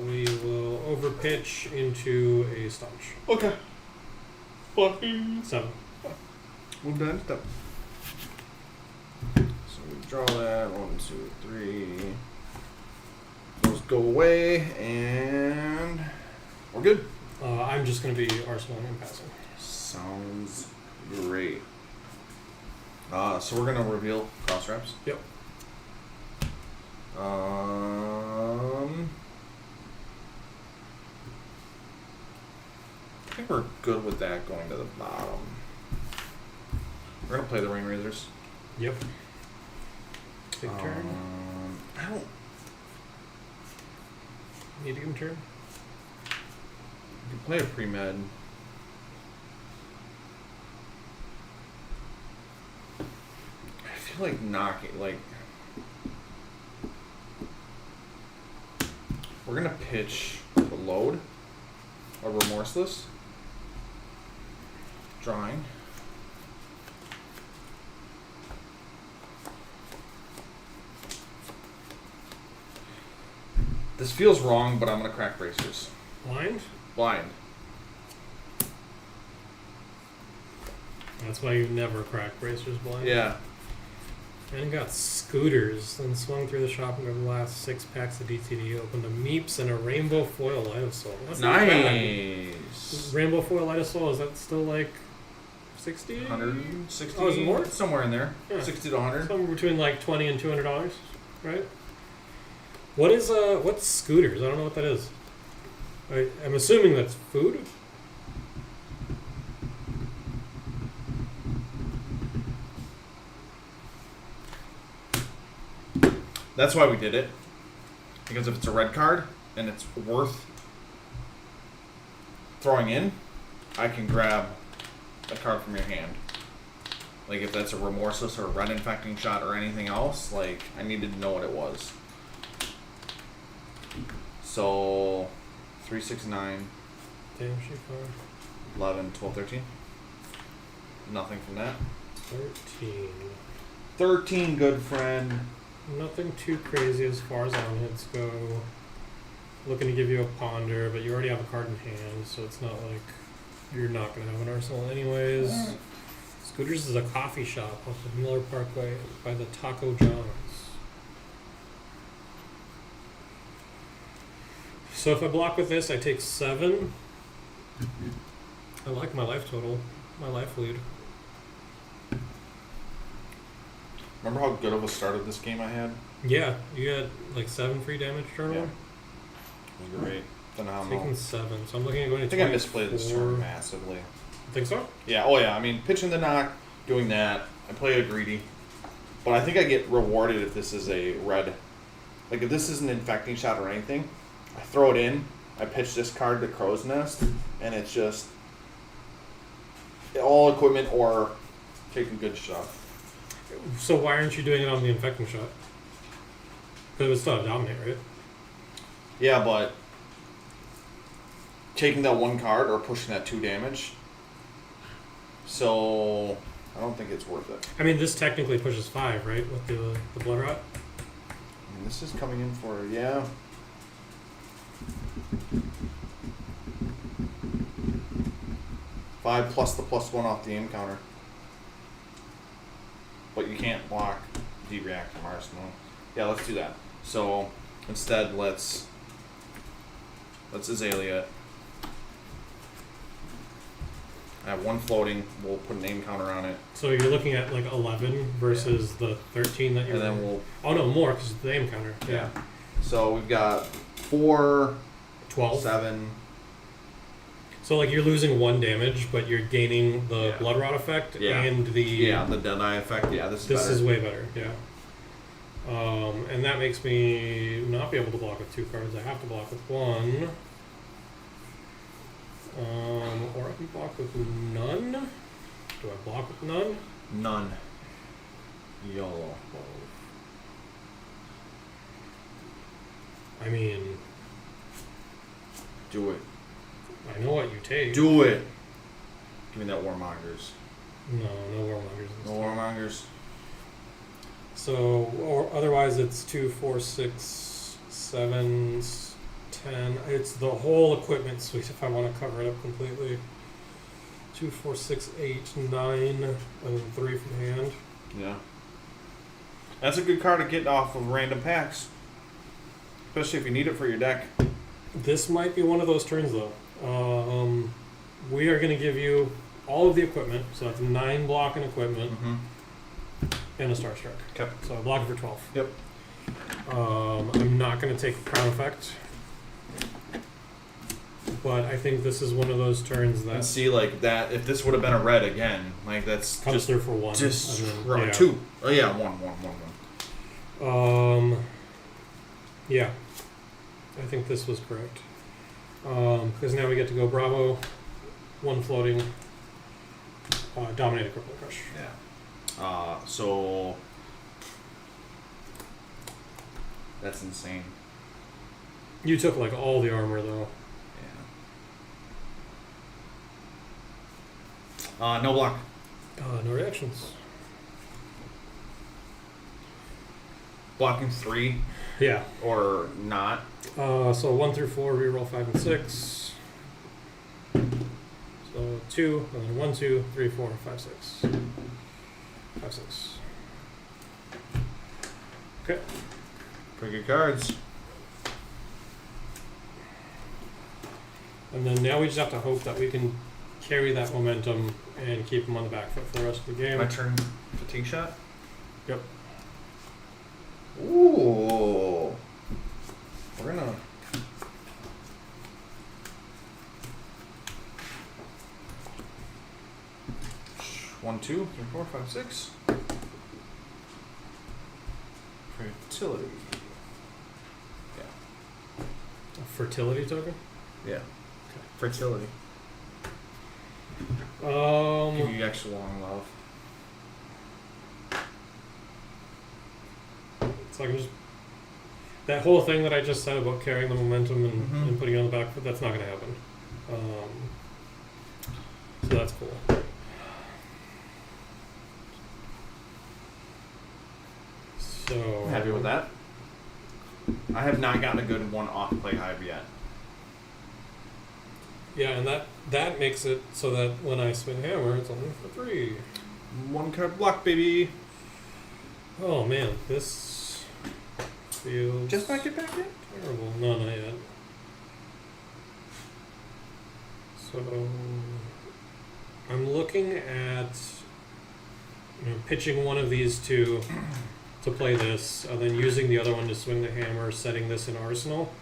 We will overpitch into a staunch. Okay. Blocking. 7. Move down step. So we draw that. 1, 2, 3. Those go away, and we're good. I'm just going to be arsenaling and passing. Sounds great. So we're gonna reveal cross wraps. Yep. I think we're good with that going to the bottom. We're gonna play the Rain Razors. Yep. Big turn. I don't. Medium turn. You can play a pre-med. I feel like knocking, like... We're gonna pitch the load, a remorseless, drawing. This feels wrong, but I'm gonna crack bracers. Blind? Blind. That's why you never crack bracers blind. Yeah. And got scooters, then swung through the shop and grabbed the last 6 packs of DTD, opened a Meeps and a Rainbow Foil Lightosoul. That's not bad. Nice. Rainbow Foil Lightosoul, is that still like 60? 160. Oh, is it more? Somewhere in there. Yeah. 60 to 100. Somewhere between like $20 and $200, right? What is what's scooters? I don't know what that is. I'm assuming that's food. That's why we did it. Because if it's a red card and it's worth throwing in, I can grab a card from your hand. Like if that's a Remorseless or a Red Infecting Shot or anything else, like I needed to know what it was. So 3, 6, 9, Damn sheet card. 11, 12, 13. Nothing from that. 13. 13, good friend. Nothing too crazy as far as on hits go. Looking to give you a ponder, but you already have a card in hand, so it's not like you're not going to have an arsenal anyways. Alright. Scooters is a coffee shop off of Miller Parkway by the Taco John's. So if I block with this, I take 7. I like my life total, my life lead. Remember how good of a start of this game I had? Yeah, you had like 7 free damage turn Yeah. one. It was great. Phenomenal. Taking 7, so I'm looking at going to I think I 24. misplayed this turn massively. Think so? Yeah, oh yeah, I mean, pitching the knock, doing that. I play a greedy. But I think I get rewarded if this is a red. Like, if this is an Infecting Shot or anything, I throw it in, I pitch this card to Crow's Nest, and it's just all equipment or taking good stuff. So why aren't you doing it on the infecting shot? Because it would still have dominate, right? Yeah, but taking that one card or pushing that 2 damage. So I don't think it's worth it. I mean, this technically pushes 5, right? With the blood rot. I mean, this is coming in for, yeah. Five plus the +1 off the aim counter. But you can't block D-React from Arsenal. Yeah, let's do that. So instead, let's Azalea it. I have 1 floating. We'll put an aim counter on it. So you're looking at like 11 versus the 13 that you're. And then we'll. Oh no, more because the aim counter. Yeah. So we've got 4, 12. 7. So like you're losing 1 damage, but you're gaining the Yeah. blood rot effect Yeah. and the. Yeah, the Deadeye effect. Yeah, this is This better. is way better. Yeah. And that makes me not be able to block with 2 cards. I have to block with 1. Or I can block with none. Do I block with none? None. YOLO. I mean, Do it. I know what you take. Do it. Give me that Warmongers. No warmongers. No Warmongers. So, or otherwise it's 2, 4, 6, 7, 10. It's the whole equipment suite if I want to cover it up completely. 2, 4, 6, 8, 9, and then 3 from hand. Yeah. That's a good card to get off of random packs. Especially if you need it for your deck. This might be one of those turns though. We are going to give you all of the equipment, so that's 9 blocking equipment Mm-hmm. and a Star Struck. Okay. So I block it for 12. Yep. I'm not going to take a Crown Effect. But I think this is one of those turns And that see, like, that, if this would have been a red again, like, that's comes just... through for 1. Just... and then- yeah. 2. Oh, yeah, 1. Yeah. I think this was correct. Because now we get to go Bravo, 1 floating, dominate a Crippling Crush. Yeah. So... That's insane. You took like all the armor though. Yeah. No block. No reactions. Blocking 3 Yeah. or not. So 1 through 4, reroll 5 and 6. So 2, and then 1, 2, 3, 4, 5, 6. 5, 6. Okay. Pretty good cards. And then now we just have to hope that we can carry that momentum and keep them on the back foot for the rest of the game. My turn. Fatigue shot. Yep. Ooh. We're gonna. One, 2, 3, 4, 5, 6. Fertility. Yeah. A fertility token? Yeah. Fertility. Give you extra long love. So I can just that whole thing that I just said about carrying the momentum and putting it on the back foot, that's not going to happen. So that's cool. So Happy with that? I have not gotten a good one off play hive yet. Yeah, and that makes it so that when I swing hammer, it's only for 3. One card block, baby. Oh man, this feels Just back it back in? terrible. No, not yet. So I'm looking at pitching one of these two to play this, and then using the other one to swing the hammer, setting this in arsenal.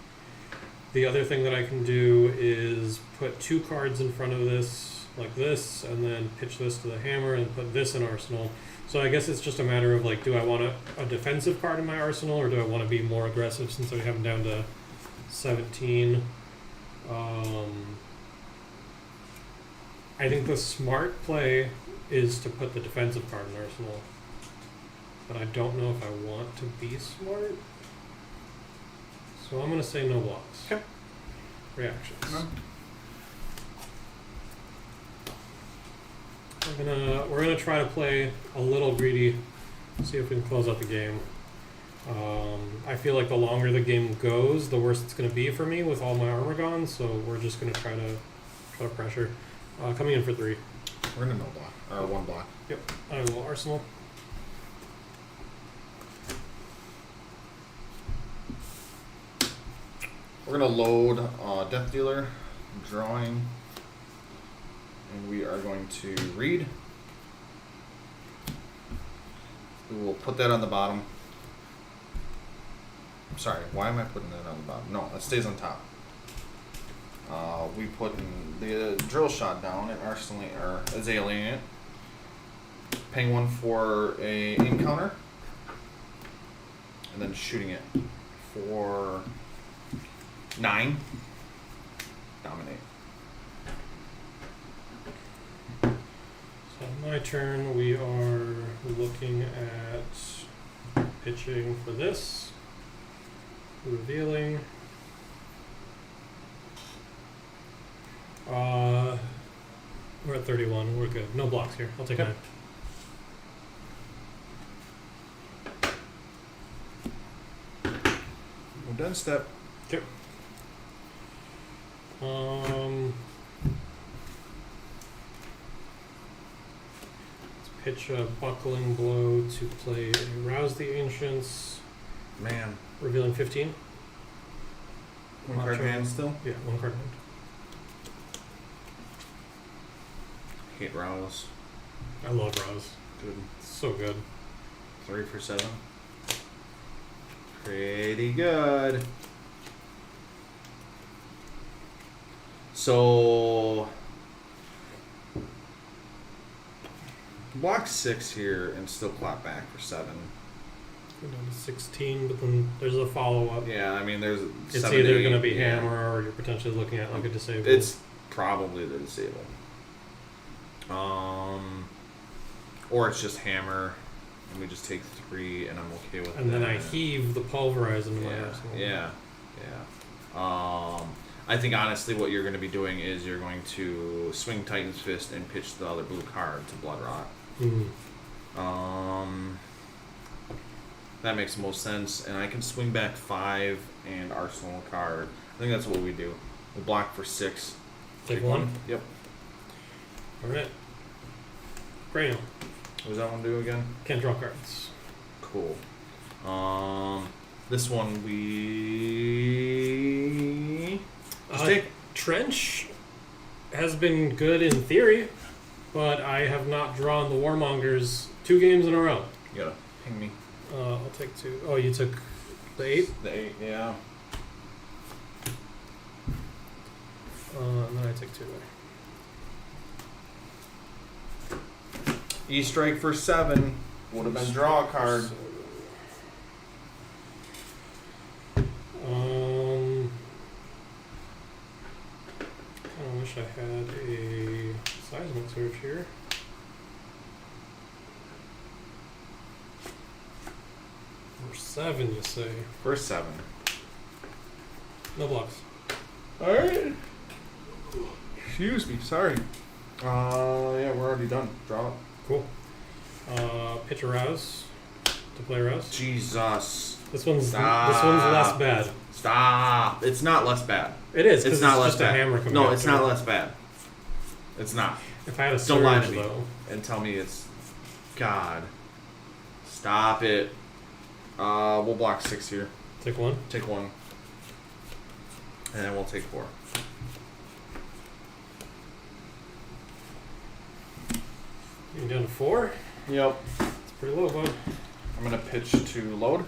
The other thing that I can do is put 2 cards in front of this, like this, and then pitch this to the hammer and put this in arsenal. So I guess it's just a matter of like, do I want a defensive card in my arsenal, or do I want to be more aggressive since I have them down to 17? I think the smart play is to put the defensive card in arsenal, but I don't know if I want to be smart. So I'm going to say no blocks. Okay. Reactions. No. We're gonna try to play a little greedy, see if we can close out the game. I feel like the longer the game goes, the worse it's gonna be for me with all my armor gone. So we're just gonna try to pressure. Coming in for 3. We're gonna no block. Or 1 block. Yep. I will arsenal. We're gonna load Death Dealer, drawing, and we are going to read. We will put that on the bottom. Sorry, why am I putting that on the bottom? No, that stays on top. We put the drill shot down and arsenal or Azalea it. Paying 1 for a aim counter, and then shooting it for 9. Dominate. So on my turn, we are looking at pitching for this, revealing. We're at 31. We're good. No blocks here. I'll take Yep. 9. We're done step. Okay. Let's pitch a buckling blow to play Rouse the Ancients, Man. revealing 15. 1 card Macho. hand still. Yeah, 1 card hand. Hate Rouse. I love Rouse. Good. It's so good. 3 for 7. Pretty good. So block 6 here and still clap back for 7. Go down to 16, but then there's a follow-up. Yeah, I mean there's It's 7 either to going to 8, be yeah. hammer or you're potentially looking at like a disable. It's probably the disable. Or it's just hammer and we just take 3 and I'm okay with that. and then I heave the pulverize into my Yeah, arsenal. yeah. I think honestly what you're going to be doing is you're going to swing Titan's Fist and pitch the other blue card to Blood Rot. Mhm. That makes the most sense, and I can swing back 5 and arsenal a card. I think that's what we do. We'll block for 6. Take 1. Yep. All right. Cranial. What does that one do again? Can't draw cards. Cool. This one we just take. Trench has been good in theory, but I have not drawn the Warmongers 2 games in a row. You gotta ping me. I'll take 2. Oh, you took the 8? The 8, yeah. And then I take 2 away. E-strike for 7. Would have been draw a card. So, I wish I had a seismic surge here. Number 7, you say? First 7. No blocks. All right. Excuse me. Sorry. Yeah, we're already done. Draw. Cool. Pitch a rouse to play rouse. Jesus. This one's Stop. less bad. Stop. It's not less bad. It is. 'Cause It's not less just bad. a hammer coming No, it's after not it. less bad. It's not. If I had a Don't lie to surge me though. and tell me it's. God. Stop it. We'll block 6 here. Take 1. Take 1. And then we'll take 4. Getting down to 4. Yep. It's pretty low, bud. I'm gonna pitch to load.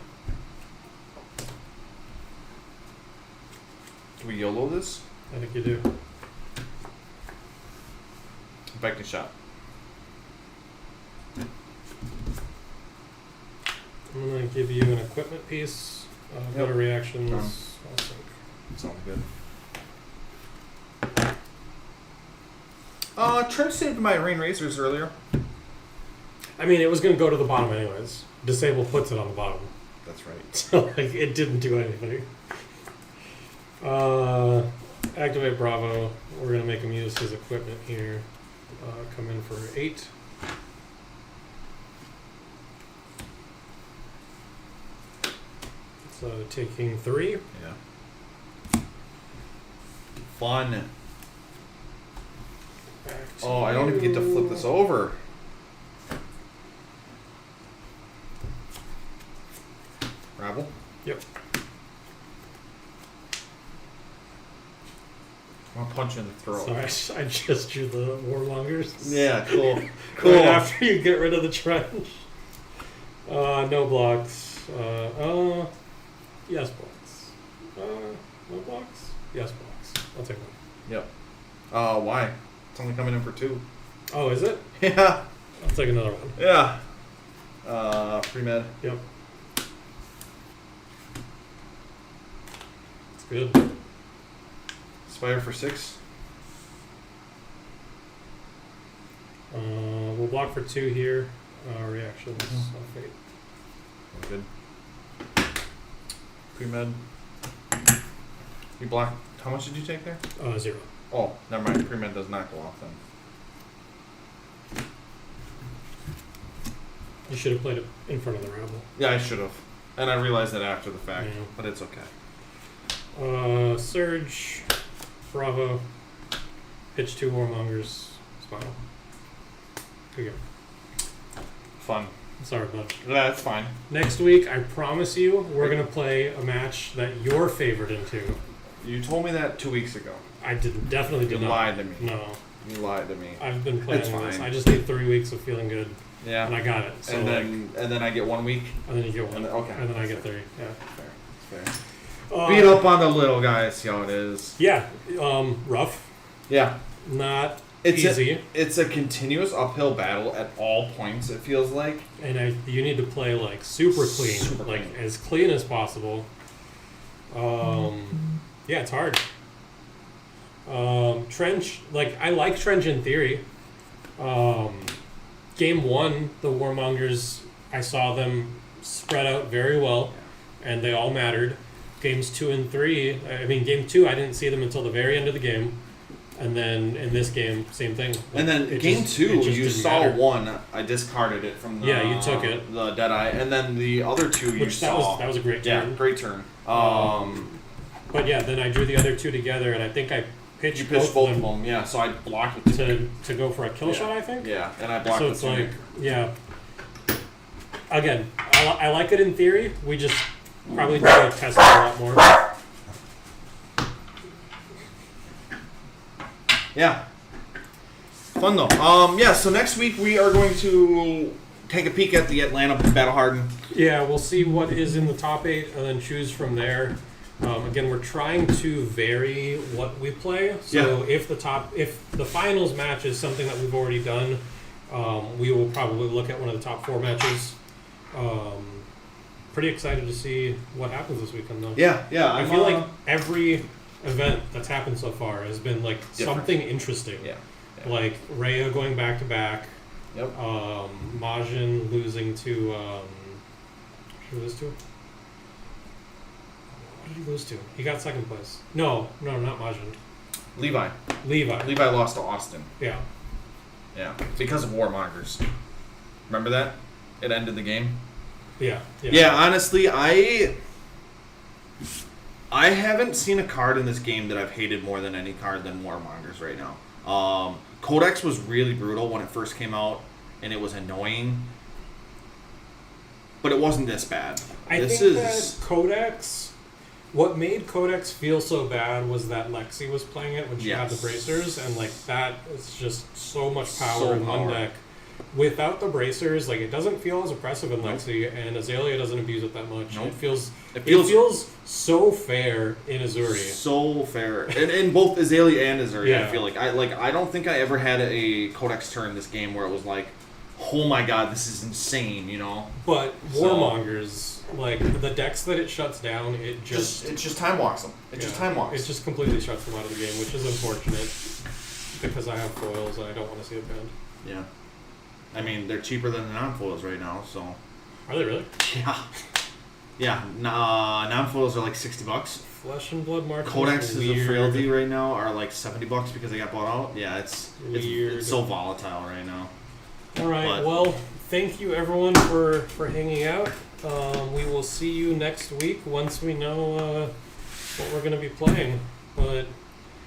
Do we YOLO this? I think you do. Backing shot. I'm gonna give you an equipment piece. Go to reactions. Done. I'll think. Sounds good. Trent saved my rain racers earlier. I mean, it was gonna go to the bottom anyways. Disable puts it on the bottom, That's right. so like it didn't do anything. Activate Bravo. We're gonna make him use his equipment here. Come in for 8. So taking 3. Yeah. Fun. Back to Oh, I don't even get to flip this over. Rabble? Yep. I'll punch you in the throat. Sorry, I just drew the warmongers. Yeah, cool. Cool. Right after you get rid of the trench. No blocks. Yes blocks. No blocks? Yes blocks. I'll take 1. Yep. Why? It's only coming in for 2. Oh, is it? Yeah. I'll take another one. Yeah. Pre-med. Yep. It's good. Spire for 6. We'll block for 2 here. Reactions. I'll fade. Good. Pre-med. You block. How much did you take there? 0. Oh, never mind. Pre-med does not go off then. You should have played it in front of the rabble. Yeah, I should have. And I realized that after the fact, Yeah. but it's okay. Surge. Bravo. Pitch 2 warmongers. Smile. Good game. Fun. Sorry, bud. Yeah, that's fine. Next week, I promise you, we're going to play a match that you're favored into. You told me that 2 weeks ago. I definitely You did not. lied to me. No. You lied to me. I've been playing It's this. fine. I just need 3 weeks of feeling good, Yeah. and I got it. So and like, then I get 1 week. and then you get 1. and then- okay. And then I get 3. Yeah. Fair. Beat up on the little guys. See how it is. Yeah. Rough. Yeah. Not It's easy. It's a continuous uphill battle at all points. It feels like. And you need to play like super clean, Super like clean. as clean as possible. Yeah, it's hard. Trench, like I like Trench in theory. Game 1, the Warmongers, I saw them spread out very well, and they all mattered. Games 2 and 3, I mean, Game 2, I didn't see them until the very end of the game. And then in this game, same thing. And then It game just- 2, it just you didn't saw matter. 1. I discarded it from the. Yeah, you took it. The Deadeye, and then the other 2 you Which saw. that was a great Yeah, turn. great turn. But yeah, then I drew the other 2 together, and I think I pitched, You pitched both of them. Yeah, so I blocked with to go for a kill Yeah. shot, I think. Yeah, and I blocked So with it's 2. like, yeah. Again, I like it in theory. We just probably need to test it a lot more. Yeah. Fun though. Yeah, so next week we are going to take a peek at the Atlanta Battle Hardened. Yeah, we'll see what is in the top 8 and then choose from there. Again, we're trying to vary what we play. So if the finals match is something that we've already done, we will probably look at one of the top 4 matches. Pretty excited to see what happens this weekend, though. Yeah. I feel like every event that's happened so far has been like Different. something interesting. Yeah. Yeah. Like Rhea going back to back. Yep. Majin losing to who did he lose to? What did he lose to? He got second place. No, not Majin. Levi. Levi. Lost to Austin. Yeah. Yeah. Because of Warmongers. Remember that? It ended the game. Yeah. Yeah, honestly, I haven't seen a card in this game that I've hated more than any card than Warmongers right now. Codex was really brutal when it first came out, and it was annoying. But it wasn't this bad. I think that Codex, what made Codex feel so bad was that Lexi was playing it when she had the bracers, and like that is just so much power in one deck. Without the bracers, like it doesn't feel as oppressive in Lexi, and Azalea doesn't abuse it that much. Nope. It feels so fair in Azuri. So fair, and in both Azalea and Azuri, Yeah. I feel I don't think I ever had a Codex turn in this game where it was like, oh my god, this is insane, you know. But Warmongers, like the decks that it shuts down, it just time walks them. It just completely shuts them out of the game, which is unfortunate because I have foils and I don't want to see it banned. Yeah. I mean, they're cheaper than the non-foils right now, so. Are they really? Yeah. Yeah, non-foils are like $60. Flesh and Blood March. Codex is a frailty right now are like $70 because they got bought out. Yeah, it's so volatile right now. All right. But, well, thank you everyone for hanging out. We will see you next week once we know what we're going to be playing. But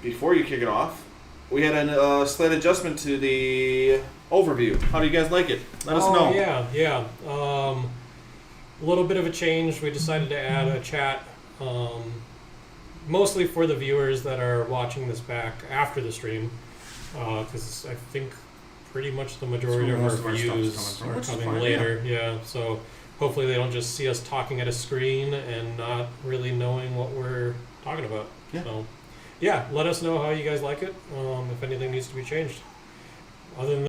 before you kick it off, we had a slight adjustment to the overview. How do you guys like it? Let us know. Yeah. A little bit of a change. We decided to add a chat, mostly for the viewers that are watching this back after the stream, because I think pretty much the majority of our views are coming later. Yeah, so hopefully they don't just see us talking at a screen and not really knowing what we're talking about. Yeah. So, yeah, let us know how you guys like it. If anything needs to be changed. Other than